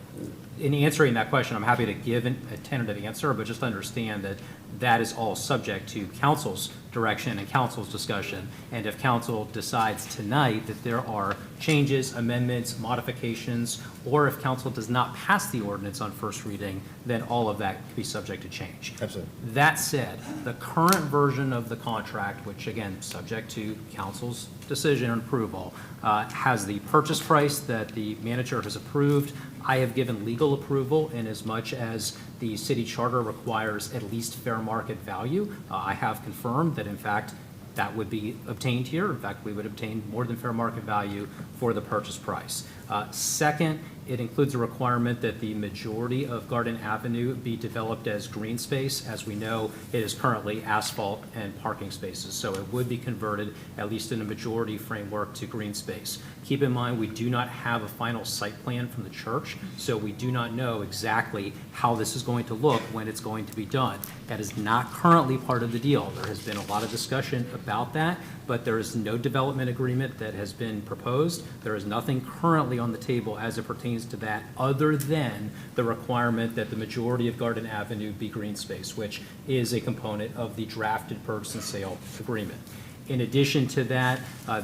in answering that question, I'm happy to give a tentative answer, but just understand that that is all subject to council's direction and council's discussion. And if council decides tonight that there are changes, amendments, modifications, or if council does not pass the ordinance on first reading, then all of that can be subject to change. Absolutely. That said, the current version of the contract, which again, subject to council's decision and approval, has the purchase price that the manager has approved. I have given legal approval in as much as the city charter requires at least fair market value. I have confirmed that in fact that would be obtained here. In fact, we would obtain more than fair market value for the purchase price. Second, it includes a requirement that the majority of Garden Avenue be developed as green space. As we know, it is currently asphalt and parking spaces, so it would be converted, at least in a majority framework, to green space. Keep in mind, we do not have a final site plan from the church, so we do not know exactly how this is going to look when it's going to be done. That is not currently part of the deal. There has been a lot of discussion about that, but there is no development agreement that has been proposed. There is nothing currently on the table as it pertains to that, other than the requirement that the majority of Garden Avenue be green space, which is a component of the drafted purchase and sale agreement. In addition to that,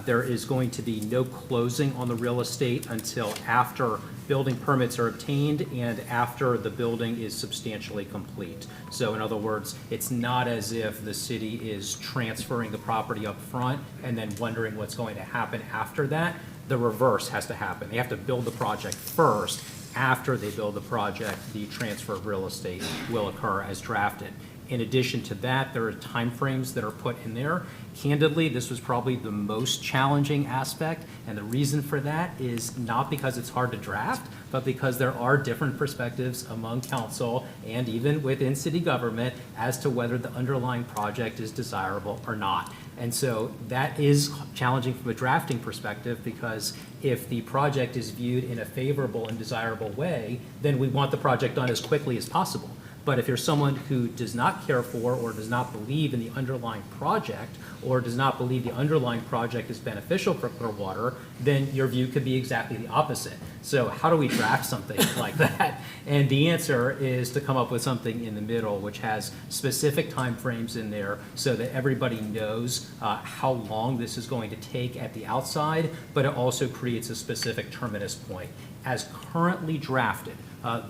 there is going to be no closing on the real estate until after building permits are obtained and after the building is substantially complete. So in other words, it's not as if the city is transferring the property up front and then wondering what's going to happen after that. The reverse has to happen. They have to build the project first. After they build the project, the transfer of real estate will occur as drafted. In addition to that, there are timeframes that are put in there. Candidly, this was probably the most challenging aspect, and the reason for that is not because it's hard to draft, but because there are different perspectives among council and even within city government as to whether the underlying project is desirable or not. And so that is challenging from a drafting perspective, because if the project is viewed in a favorable and desirable way, then we want the project done as quickly as possible. But if you're someone who does not care for or does not believe in the underlying project, or does not believe the underlying project is beneficial for Clearwater, then your view could be exactly the opposite. So how do we draft something like that? And the answer is to come up with something in the middle, which has specific timeframes in there so that everybody knows how long this is going to take at the outside, but it also creates a specific terminus point. As currently drafted,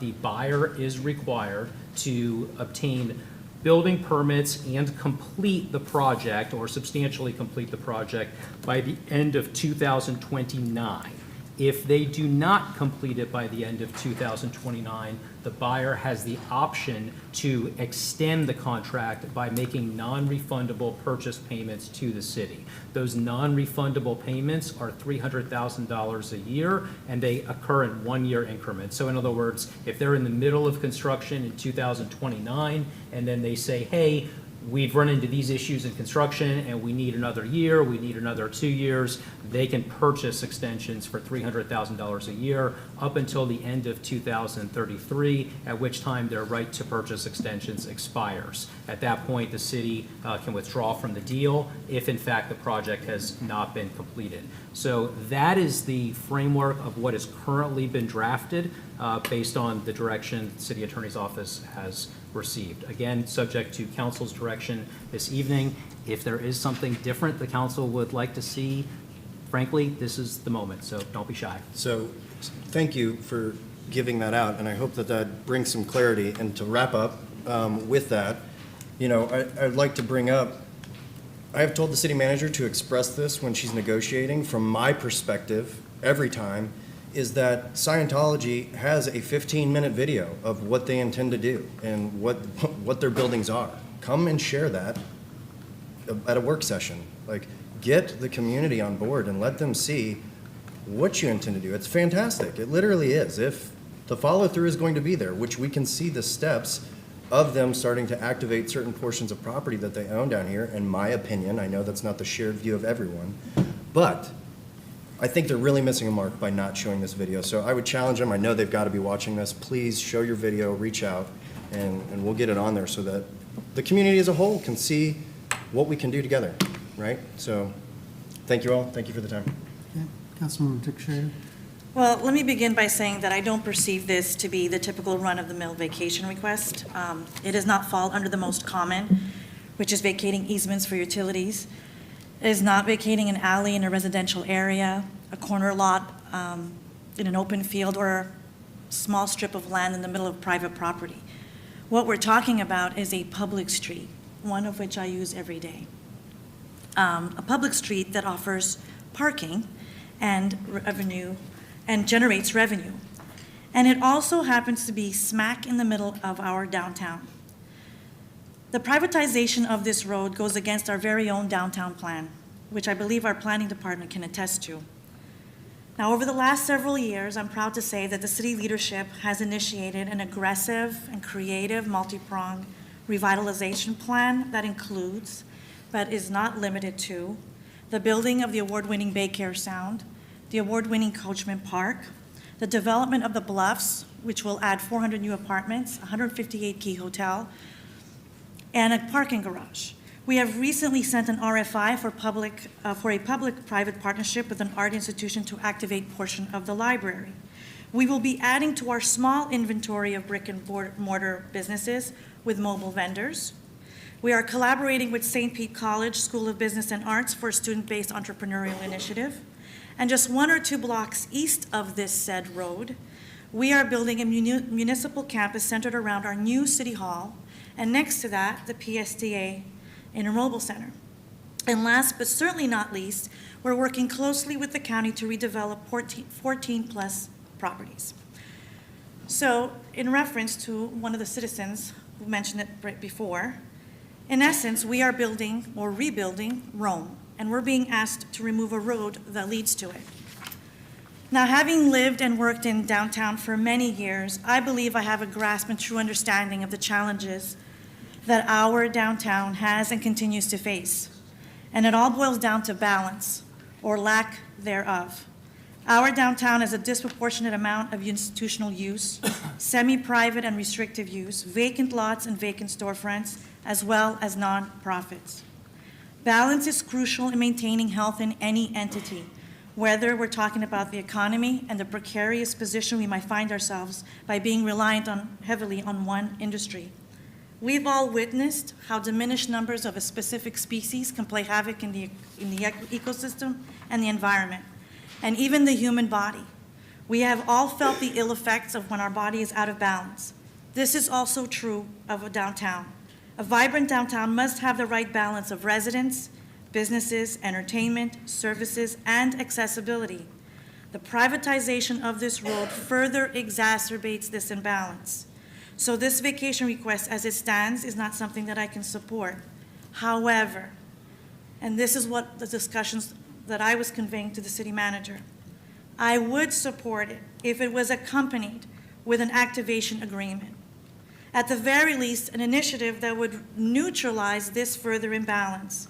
the buyer is required to obtain building permits and complete the project, or substantially complete the project, by the end of 2029. If they do not complete it by the end of 2029, the buyer has the option to extend the contract by making non-refundable purchase payments to the city. Those non-refundable payments are $300,000 a year, and they occur in one-year increments. So in other words, if they're in the middle of construction in 2029, and then they say, hey, we've run into these issues in construction and we need another year, we need another 2 years, they can purchase extensions for $300,000 a year up until the end of 2033, at which time their right to purchase extensions expires. At that point, the city can withdraw from the deal if in fact the project has not been completed. So that is the framework of what has currently been drafted based on the direction the city attorney's office has received. Again, subject to council's direction this evening. If there is something different the council would like to see, frankly, this is the moment, so don't be shy. So thank you for giving that out, and I hope that that brings some clarity. And to wrap up with that, you know, I'd like to bring up, I have told the city manager to express this when she's negotiating. From my perspective, every time, is that Scientology has a 15-minute video of what they intend to do and what their buildings are. Come and share that at a work session. Like, get the community on board and let them see what you intend to do. It's fantastic. It literally is. If the follow-through is going to be there, which we can see the steps of them starting to activate certain portions of property that they own down here, in my opinion. I know that's not the shared view of everyone, but I think they're really missing a mark by not showing this video. So I would challenge them. I know they've got to be watching this. Please show your video, reach out, and we'll get it on there so that the community as a whole can see what we can do together, right? So thank you all. Thank you for the time. Okay. Councilmember Dick Schrader. Well, let me begin by saying that I don't perceive this to be the typical run-of-the-mill vacation request. It does not fall under the most common, which is vacating easements for utilities. It is not vacating an alley in a residential area, a corner lot in an open field, or a small strip of land in the middle of private property. What we're talking about is a public street, one of which I use every day. A public street that offers parking and revenue and generates revenue. And it also happens to be smack in the middle of our downtown. The privatization of this road goes against our very own downtown plan, which I believe our planning department can attest to. Now, over the last several years, I'm proud to say that the city leadership has initiated an aggressive and creative multi-pronged revitalization plan that includes, but is not limited to, the building of the award-winning Baycare Sound, the award-winning Coachman Park, the development of the Bluffs, which will add 400 new apartments, 158-key hotel, and a parking garage. We have recently sent an RFI for a public-private partnership with an art institution to activate portion of the library. We will be adding to our small inventory of brick and mortar businesses with mobile vendors. We are collaborating with St. Pete College School of Business and Arts for a student-based entrepreneurial initiative. And just 1 or 2 blocks east of this said road, we are building a municipal campus centered around our new city hall, and next to that, the PSTA Intermobile Center. And last but certainly not least, we're working closely with the county to redevelop 14 plus properties. So in reference to one of the citizens who mentioned it right before, in essence, we are building or rebuilding Rome, and we're being asked to remove a road that leads to it. Now, having lived and worked in downtown for many years, I believe I have a grasp and true understanding of the challenges that our downtown has and continues to face. And it all boils down to balance, or lack thereof. Our downtown has a disproportionate amount of institutional use, semi-private and restrictive use, vacant lots and vacant storefronts, as well as nonprofits. Balance is crucial in maintaining health in any entity, whether we're talking about the economy and the precarious position we might find ourselves by being reliant heavily on one industry. We've all witnessed how diminished numbers of a specific species can play havoc in the ecosystem and the environment, and even the human body. We have all felt the ill effects of when our body is out of balance. This is also true of a downtown. A vibrant downtown must have the right balance of residents, businesses, entertainment, services, and accessibility. The privatization of this road further exacerbates this imbalance. So this vacation request as it stands is not something that I can support. However, and this is what the discussions that I was conveying to the city manager, I would support it if it was accompanied with an activation agreement. At the very least, an initiative that would neutralize this further imbalance.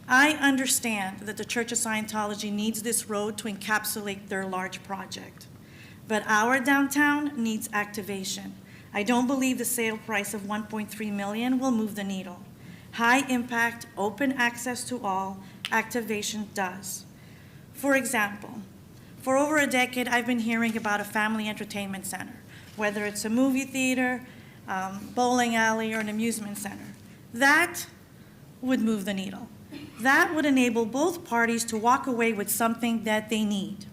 I understand that the Church of Scientology needs this road to encapsulate their large project, but our downtown needs activation. I don't believe the sale price of $1.3 million will move the needle. High impact, open access to all, activation does. For example, for over a decade, I've been hearing about a family entertainment center, whether it's a movie theater, bowling alley, or an amusement center. That would move the needle. That would enable both parties to walk away with something that they need.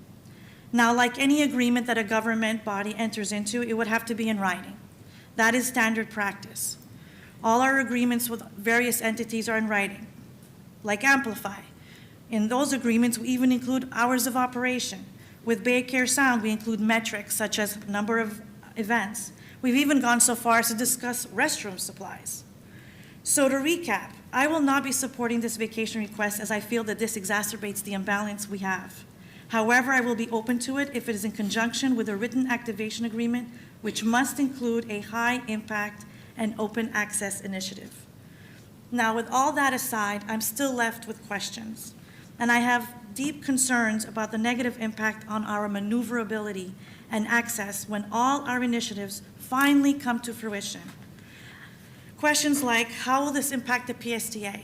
Now, like any agreement that a government body enters into, it would have to be in writing. That is standard practice. All our agreements with various entities are in writing, like Amplify. In those agreements, we even include hours of operation. With Baycare Sound, we include metrics such as number of events. We've even gone so far as to discuss restroom supplies. So to recap, I will not be supporting this vacation request as I feel that this exacerbates the imbalance we have. However, I will be open to it if it is in conjunction with a written activation agreement, which must include a high impact and open access initiative. Now, with all that aside, I'm still left with questions, and I have deep concerns about the negative impact on our maneuverability and access when all our initiatives finally come to fruition. Questions like, how will this impact the PSTA,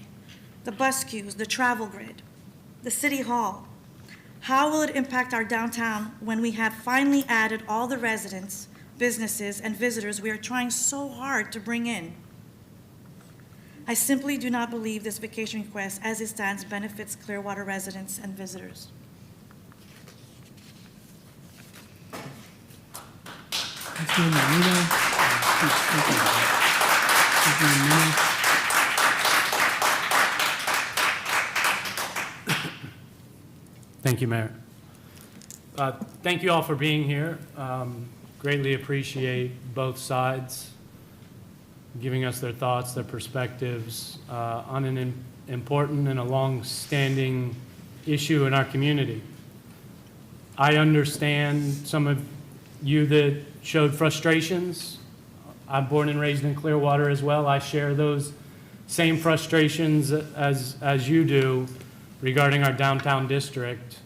the bus queues, the travel grid, the city hall, How will it impact our downtown when we have finally added all the residents, businesses, and visitors we are trying so hard to bring in? I simply do not believe this vacation request, as it stands, benefits Clearwater residents and visitors. Councilman Marino. Councilman Miller. Thank you, Mayor. Thank you all for being here. Greatly appreciate both sides giving us their thoughts, their perspectives on an important and a long-standing issue in our community. I understand some of you that showed frustrations. I'm born and raised in Clearwater as well. I share those same frustrations as you do regarding our downtown district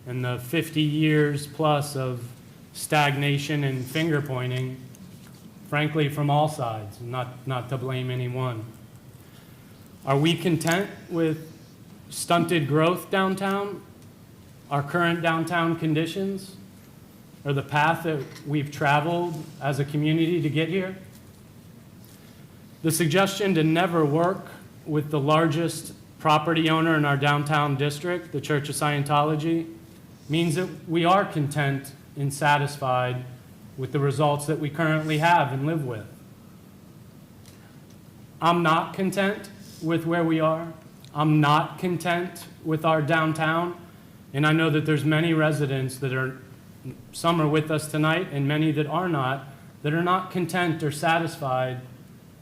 and the 50 years plus of stagnation and finger pointing, frankly, from all sides, not to blame anyone. Are we content with stunted growth downtown, our current downtown conditions, or the path that we've traveled as a community to get here? The suggestion to never work with the largest property owner in our downtown district, the Church of Scientology, means that we are content and satisfied with the results that we currently have and live with. I'm not content with where we are. I'm not content with our downtown. And I know that there's many residents that are, some are with us tonight and many that are not content or satisfied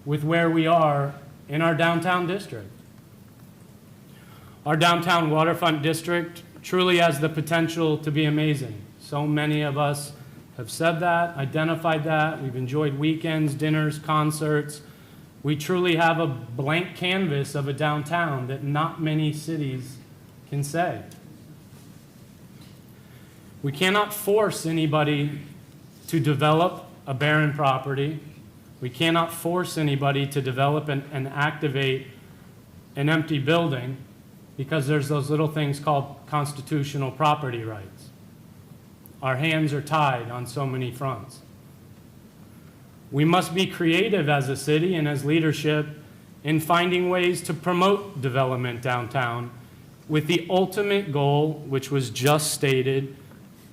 with where we are in our downtown district. Our downtown waterfront district truly has the potential to be amazing. So many of us have said that, identified that. We've enjoyed weekends, dinners, concerts. We truly have a blank canvas of a downtown that not many cities can say. We cannot force anybody to develop a barren property. We cannot force anybody to develop and activate an empty building, because there's those little things called constitutional property rights. Our hands are tied on so many fronts. We must be creative as a city and as leadership in finding ways to promote development downtown with the ultimate goal, which was just stated,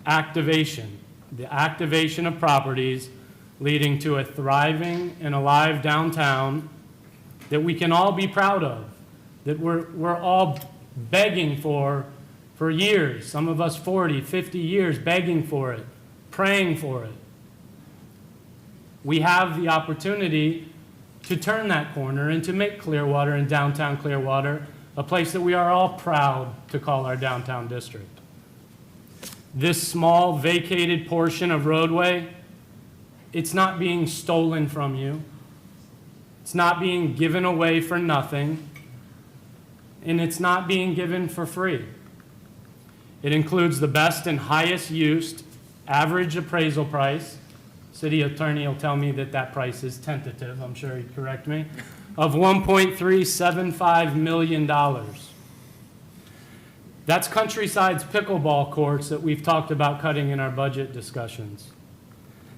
activation. The activation of properties leading to a thriving and alive downtown that we can all be proud of, that we're all begging for years, some of us 40, 50 years, begging for it, praying for it. We have the opportunity to turn that corner and to make Clearwater and downtown Clearwater a place that we are all proud to call our downtown district. This small vacated portion of roadway, it's not being stolen from you. It's not being given away for nothing. And it's not being given for free. It includes the best and highest used average appraisal price. City attorney will tell me that that price is tentative, I'm sure he'd correct me, of $1.375 million. That's Countryside's pickleball courts that we've talked about cutting in our budget discussions.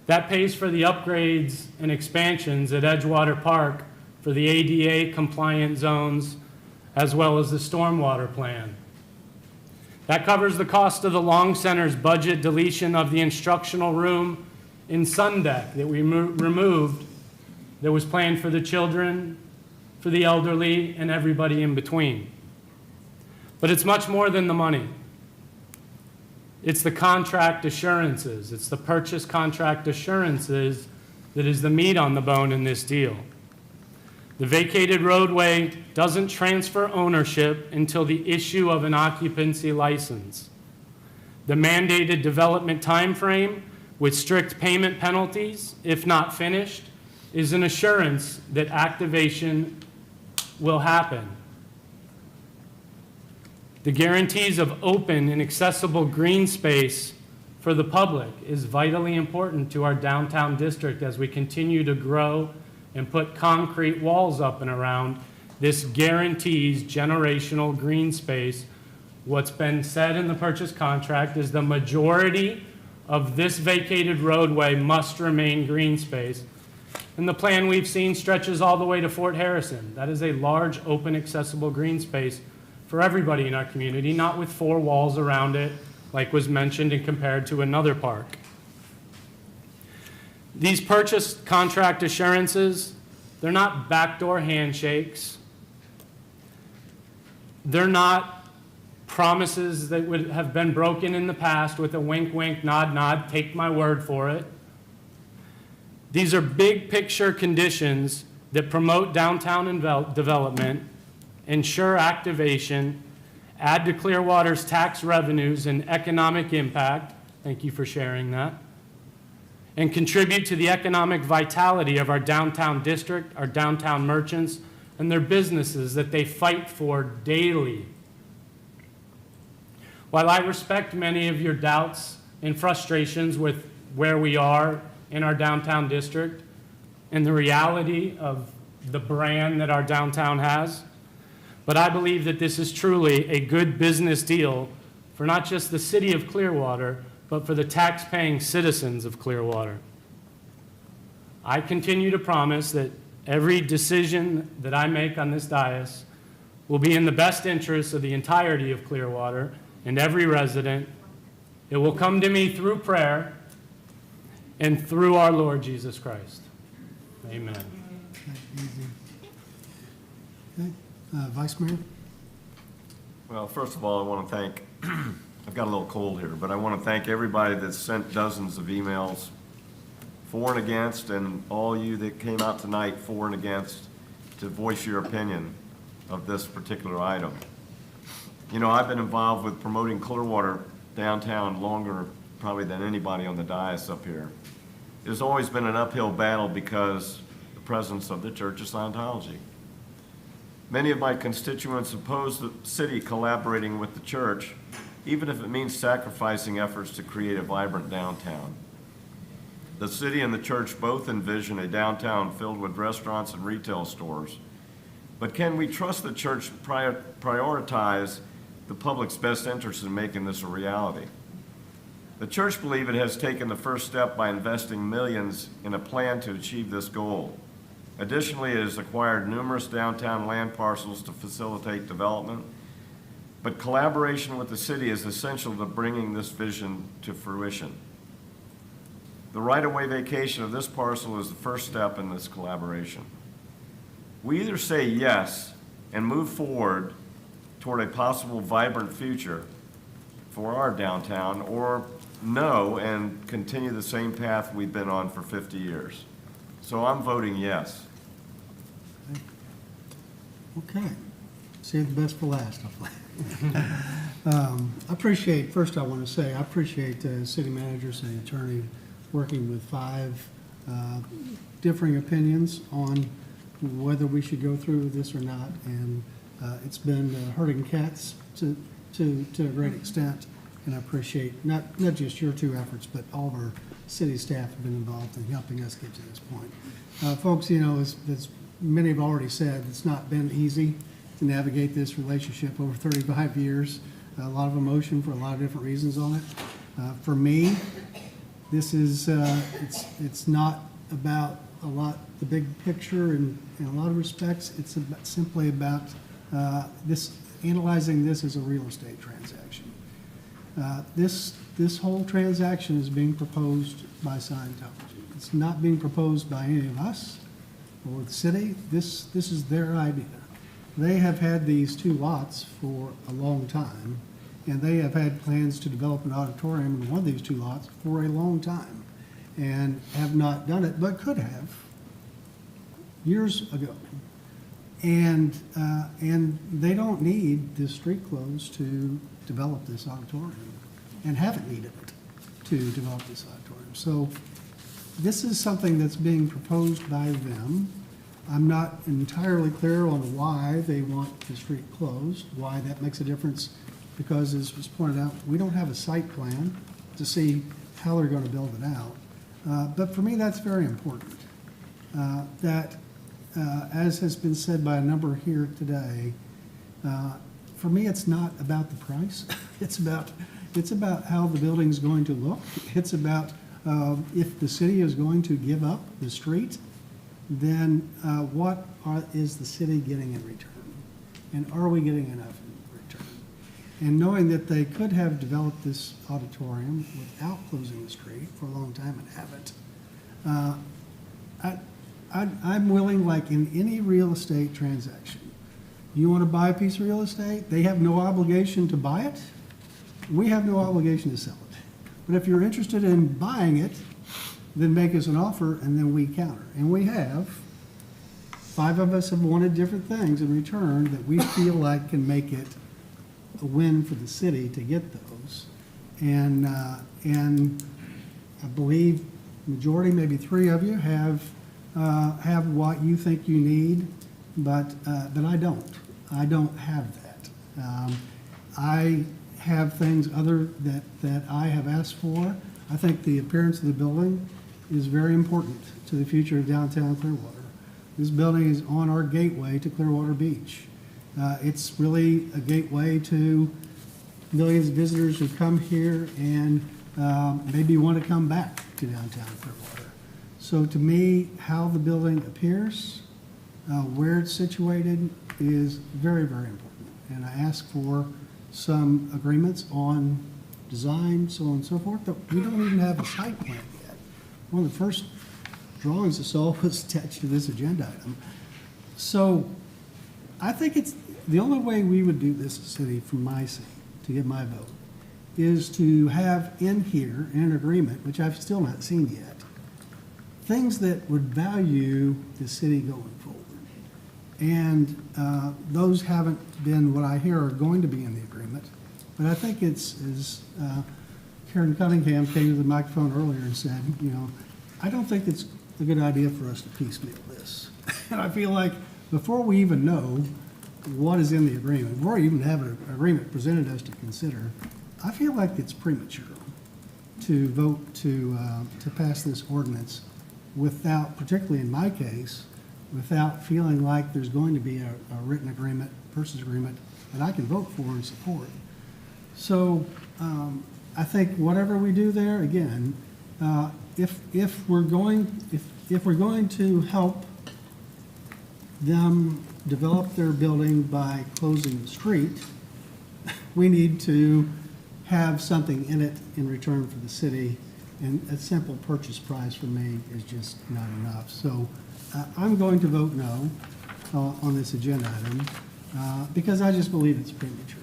That pays for the upgrades and expansions at Edgewater Park for the ADA compliant zones, as well as the stormwater plan. That covers the cost of the Long Center's budget deletion of the instructional room in Sundeck that we removed, that was planned for the children, for the elderly, and everybody in between. But it's much more than the money. It's the contract assurances. It's the purchase contract assurances that is the meat on the bone in this deal. The vacated roadway doesn't transfer ownership until the issue of an occupancy license. The mandated development timeframe with strict payment penalties, if not finished, is an assurance that activation will happen. The guarantees of open and accessible green space for the public is vitally important to our downtown district as we continue to grow and put concrete walls up and around. This guarantees generational green space What's been said in the purchase contract is the majority of this vacated roadway must remain green space. And the plan we've seen stretches all the way to Fort Harrison. That is a large, open, accessible green space for everybody in our community, not with 4 walls around it, like was mentioned and compared to another park. These purchase contract assurances, they're not backdoor handshakes. They're not promises that would have been broken in the past with a wink, wink, nod, nod, take my word for it. These are big picture conditions that promote downtown development, ensure activation, add to Clearwater's tax revenues and economic impact, thank you for sharing that, and contribute to the economic vitality of our downtown district, our downtown merchants, and their businesses that they fight for daily. While I respect many of your doubts and frustrations with where we are in our downtown district and the reality of the brand that our downtown has, but I believe that this is truly a good business deal for not just the city of Clearwater, but for the tax-paying citizens of Clearwater. I continue to promise that every decision that I make on this dais will be in the best interest of the entirety of Clearwater and every resident. It will come to me through prayer and through our Lord Jesus Christ. Amen. Okay, Vice Mayor? Well, first of all, I want to thank, I've got a little cold here, but I want to thank everybody that sent dozens of emails for and against, and all you that came out tonight for and against to voice your opinion of this particular item. You know, I've been involved with promoting Clearwater downtown longer probably than anybody on the dais up here. There's always been an uphill battle because the presence of the Church of Scientology. Many of my constituents oppose the city collaborating with the church, even if it means sacrificing efforts to create a vibrant downtown. The city and the church both envision a downtown filled with restaurants and retail stores. But can we trust the church to prioritize the public's best interest in making this a reality? The church believes it has taken the first step by investing millions in a plan to achieve this goal. Additionally, it has acquired numerous downtown land parcels to facilitate development, but collaboration with the city is essential to bringing this vision to fruition. The right-of-way vacation of this parcel is the first step in this collaboration. We either say yes and move forward toward a possible vibrant future for our downtown, or no and continue the same path we've been on for 50 years. So I'm voting yes. Okay. Save the best for last, hopefully. First I want to say, I appreciate the city manager, city attorney working with 5 differing opinions on whether we should go through with this or not. And it's been herding cats to a great extent. And I appreciate not just your 2 efforts, but all of our city staff have been involved in helping us get to this point. Folks, you know, as many have already said, it's not been easy to navigate this relationship over 35 years. A lot of emotion for a lot of different reasons on it. For me, this is, it's not about the big picture in a lot of respects. It's simply about analyzing this as a real estate transaction. This whole transaction is being proposed by Scientology. It's not being proposed by any of us or the city. This is their idea. They have had these 2 lots for a long time, and they have had plans to develop an auditorium in one of these 2 lots for a long time, and have not done it, but could have years ago. And they don't need this street closed to develop this auditorium, and haven't needed it to develop this auditorium. So this is something that's being proposed by them. I'm not entirely clear on why they want the street closed, why that makes a difference, because as was pointed out, we don't have a site plan to see how they're going to build it out. But for me, that's very important. As has been said by a number here today, for me, it's not about the price. It's about how the building's going to look. It's about if the city is going to give up the street, then is the city getting in return? And are we getting enough in return? And knowing that they could have developed this auditorium without closing the street for a long time and haven't, I'm willing, like in any real estate transaction, you want to buy a piece of real estate, they have no obligation to buy it. We have no obligation to sell it. But if you're interested in buying it, then make us an offer and then we counter. And we have. 5 of us have wanted different things in return that we feel like can make it a win for the city to get those. And I believe majority, maybe 3 of you have what you think you need, but I don't. I don't have that. I have things other that I have asked for. I think the appearance of the building is very important to the future of downtown Clearwater. This building is on our gateway to Clearwater Beach. It's really a gateway to millions of visitors who come here and maybe want to come back to downtown Clearwater. So to me, how the building appears, where it's situated is very, very important. And I ask for some agreements on design, so on and so forth, but we don't even have a site plan yet. One of the first drawings I saw was attached to this agenda item. So I think it's, the only way we would do this as a city, from my seat, to get my vote, is to have in here, in an agreement, which I've still not seen yet, things that would value the city going forward. And those haven't been what I hear are going to be in the agreement. But I think it's, as Karen Cunningham came to the microphone earlier and said, you know, I don't think it's a good idea for us to piecemeal this. And I feel like before we even know what is in the agreement, before we even have an agreement presented to us to consider, I feel like it's premature to vote to pass this ordinance without, particularly in my case, without feeling like there's going to be a written agreement, purchase agreement, that I can vote for and support. So I think whatever we do there, again, if we're going to help them develop their building by closing the street, we need to have something in it in return for the city, and a simple purchase price for me is just not enough. So I'm going to vote no on this agenda item because I just believe it's premature.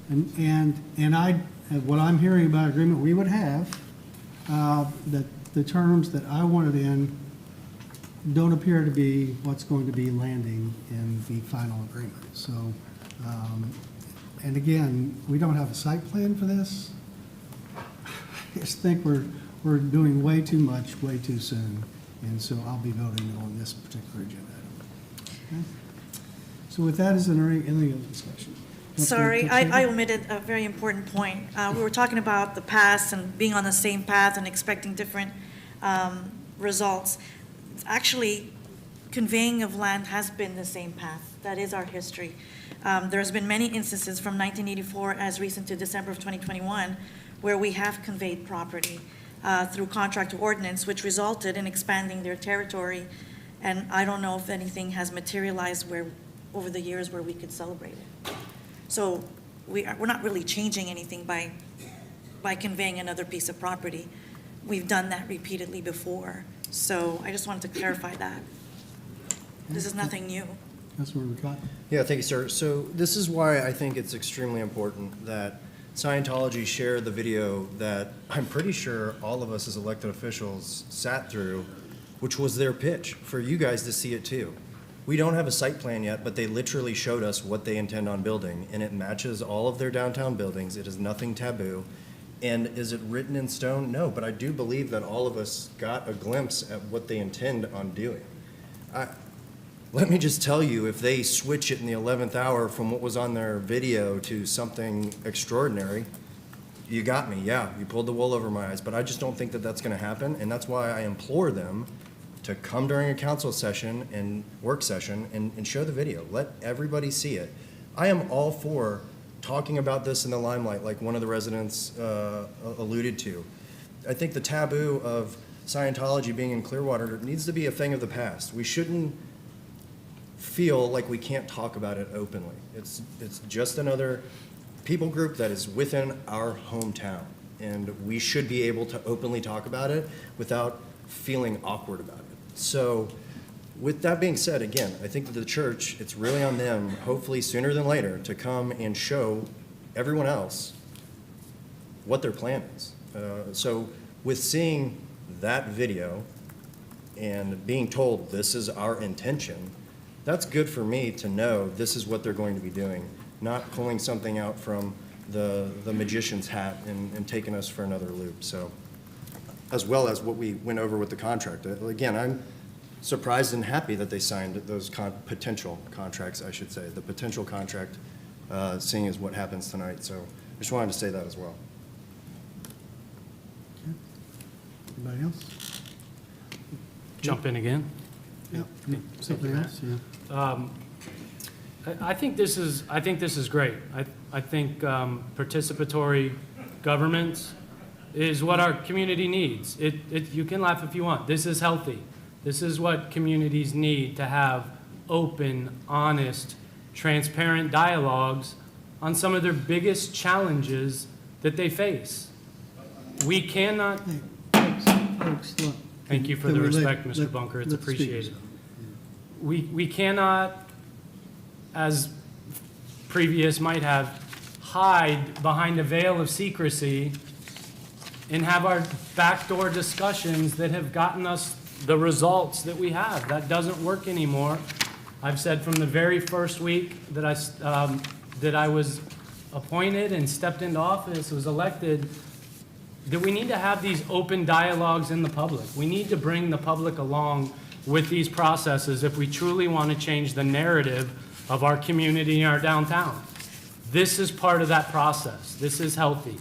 And what I'm hearing about agreement we would have, that the terms that I wanted in don't appear to be what's going to be landing in the final agreement. So, and again, we don't have a site plan for this. I just think we're doing way too much, way too soon. And so I'll be voting no on this particular agenda item. Okay? So with that, is there any other discussion? Sorry, I omitted a very important point. We were talking about the past and being on the same path and expecting different results. Actually, conveying of land has been the same path. That is our history. There's been many instances from 1984 as recent to December of 2021 where we have conveyed property through contract or ordinance, which resulted in expanding their territory. And I don't know if anything has materialized over the years where we could celebrate it. So we're not really changing anything by conveying another piece of property. We've done that repeatedly before. So I just wanted to clarify that. This is nothing new. That's where we got. Yeah, thank you, sir. So this is why I think it's extremely important that Scientology share the video that I'm pretty sure all of us as elected officials sat through, which was their pitch for you guys to see it too. We don't have a site plan yet, but they literally showed us what they intend on building, and it matches all of their downtown buildings. It is nothing taboo. And is it written in stone? No, but I do believe that all of us got a glimpse at what they intend on doing. Let me just tell you, if they switch it in the 11th hour from what was on their video to something extraordinary, you got me. Yeah, you pulled the wool over my eyes, but I just don't think that that's going to happen, and that's why I implore them to come during a council session and work session and show the video. Let everybody see it. I am all for talking about this in the limelight, like one of the residents alluded to. I think the taboo of Scientology being in Clearwater needs to be a thing of the past. We shouldn't feel like we can't talk about it openly. It's just another people group that is within our hometown, and we should be able to openly talk about it without feeling awkward about it. So with that being said, again, I think that the church, it's really on them, hopefully sooner than later, to come and show everyone else what their plan is. So with seeing that video and being told this is our intention, that's good for me to know this is what they're going to be doing, not pulling something out from the magician's hat and taking us for another loop. So, as well as what we went over with the contract. Again, I'm surprised and happy that they signed those potential contracts, I should say, the potential contract, seeing as what happens tonight. So I just wanted to say that as well. Anybody else? Jump in again? Yeah, something else, yeah. I think this is great. I think participatory government is what our community needs. You can laugh if you want. This is healthy. This is what communities need to have open, honest, transparent dialogues on some of their biggest challenges that they face. We cannot. Folks, look. Thank you for the respect, Mr. Bunker. It's appreciated. We cannot, as previous might have, hide behind a veil of secrecy and have our backdoor discussions that have gotten us the results that we have. That doesn't work anymore. I've said from the very first week that I was appointed and stepped into office, was elected, that we need to have these open dialogues in the public. We need to bring the public along with these processes if we truly want to change the narrative of our community and our downtown. This is part of that process. This is healthy.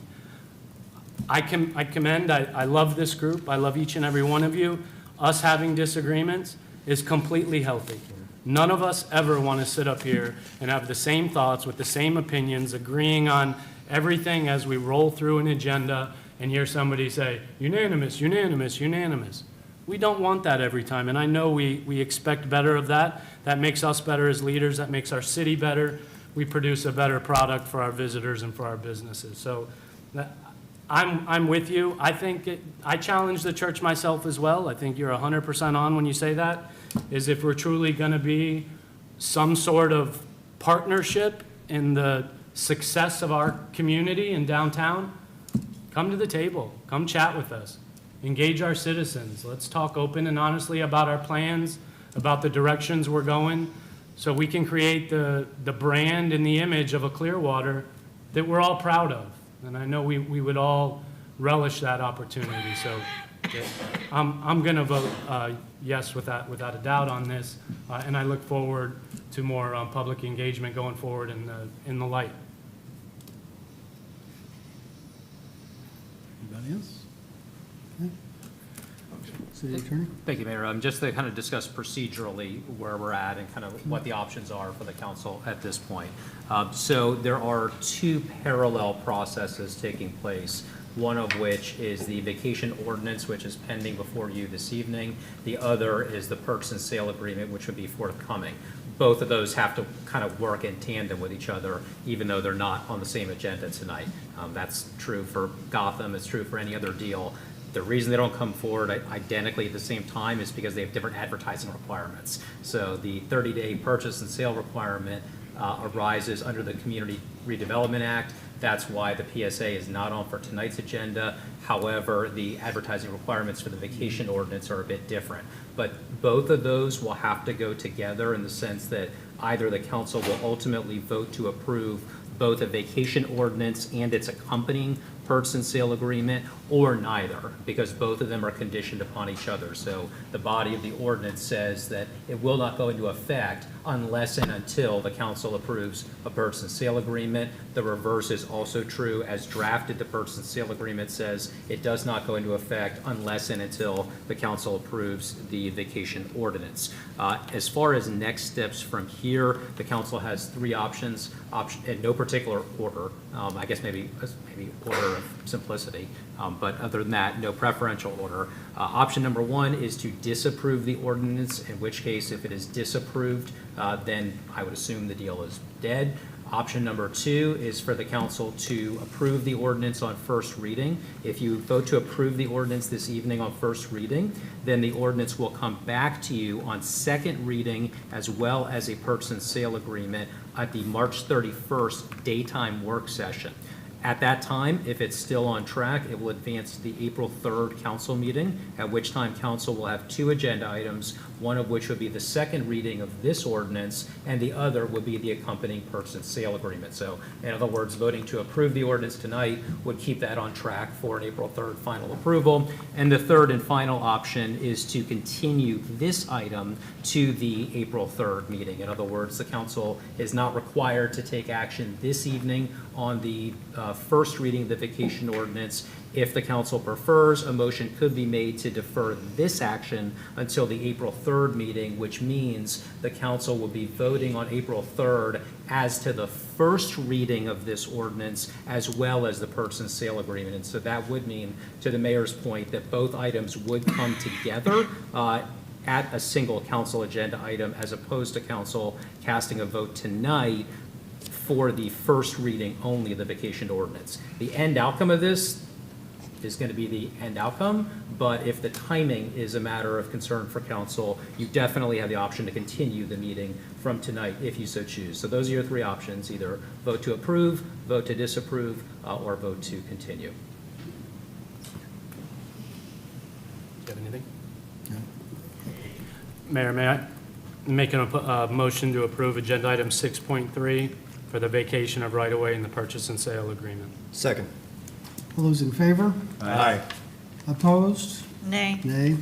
I love this group. I love each and every one of you. Us having disagreements is completely healthy. None of us ever want to sit up here and have the same thoughts with the same opinions, agreeing on everything as we roll through an agenda and hear somebody say, unanimous, unanimous, unanimous. We don't want that every time, and I know we expect better of that. That makes us better as leaders. That makes our city better. We produce a better product for our visitors and for our businesses. So I'm with you. I challenge the church myself as well. I think you're 100% on when you say that, is if we're truly going to be some sort of partnership in the success of our community and downtown, come to the table. Come chat with us. Engage our citizens. Let's talk open and honestly about our plans, about the directions we're going, so we can create the brand and the image of a Clearwater that we're all proud of. And I know we would all relish that opportunity. So I'm going to vote yes without a doubt on this, and I look forward to more public engagement going forward in the light. Anybody else? Okay. City Attorney? Thank you, Mayor. Just to kind of discuss procedurally where we're at and kind of what the options are for the council at this point. So there are two parallel processes taking place, one of which is the vacation ordinance, which is pending before you this evening. The other is the purchase and sale agreement, which would be forthcoming. Both of those have to kind of work in tandem with each other, even though they're not on the same agenda tonight. That's true for Gotham. It's true for any other deal. The reason they don't come forward identically at the same time is because they have different advertising requirements. So the 30-day purchase and sale requirement arises under the Community Redevelopment Act. That's why the PSA is not on for tonight's agenda. However, the advertising requirements for the vacation ordinance are a bit different. But both of those will have to go together in the sense that either the council will ultimately vote to approve both a vacation ordinance and its accompanying purchase and sale agreement, or neither, because both of them are conditioned upon each other. So the body of the ordinance says that it will not go into effect unless and until the council approves a purchase and sale agreement. The reverse is also true. As drafted, the purchase and sale agreement says it does not go into effect unless and until the council approves the vacation ordinance. As far as next steps from here, the council has three options, in no particular order. I guess maybe order of simplicity, but other than that, no preferential order. Option number one is to disapprove the ordinance, in which case, if it is disapproved, then I would assume the deal is dead. Option number two is for the council to approve the ordinance on first reading. If you vote to approve the ordinance this evening on first reading, then the ordinance will come back to you on second reading as well as a purchase and sale agreement at the March 31st daytime work session. At that time, if it's still on track, it will advance to the April 3rd council meeting, at which time council will have two agenda items, one of which would be the second reading of this ordinance, and the other would be the accompanying purchase and sale agreement. So, in other words, voting to approve the ordinance tonight would keep that on track for an April 3rd final approval. And the third and final option is to continue this item to the April 3rd meeting. In other words, the council is not required to take action this evening on the first reading of the vacation ordinance. If the council prefers, a motion could be made to defer this action until the April 3rd meeting, which means the council will be voting on April 3rd as to the first reading of this ordinance as well as the purchase and sale agreement. And so that would mean, to the mayor's point, that both items would come together at a single council agenda item, as opposed to council casting a vote tonight for the first reading only of the vacation ordinance. The end outcome of this is going to be the end outcome, but if the timing is a matter of concern for council, you definitely have the option to continue the meeting from tonight if you so choose. So those are your three options: either vote to approve, vote to disapprove, or vote to continue. Do you have anything? Mayor, may I make a motion to approve agenda item 6.3 for the vacation of right-of-way and the purchase and sale agreement? Second. All those in favor? Aye. Opposed? Nay. Nay.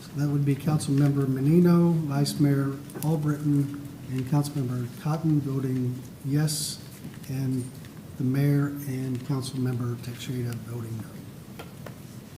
So that would be Councilmember Menino, Vice Mayor Albritton, and Councilmember Cotton voting yes, and the mayor and Councilmember Teixeira voting no.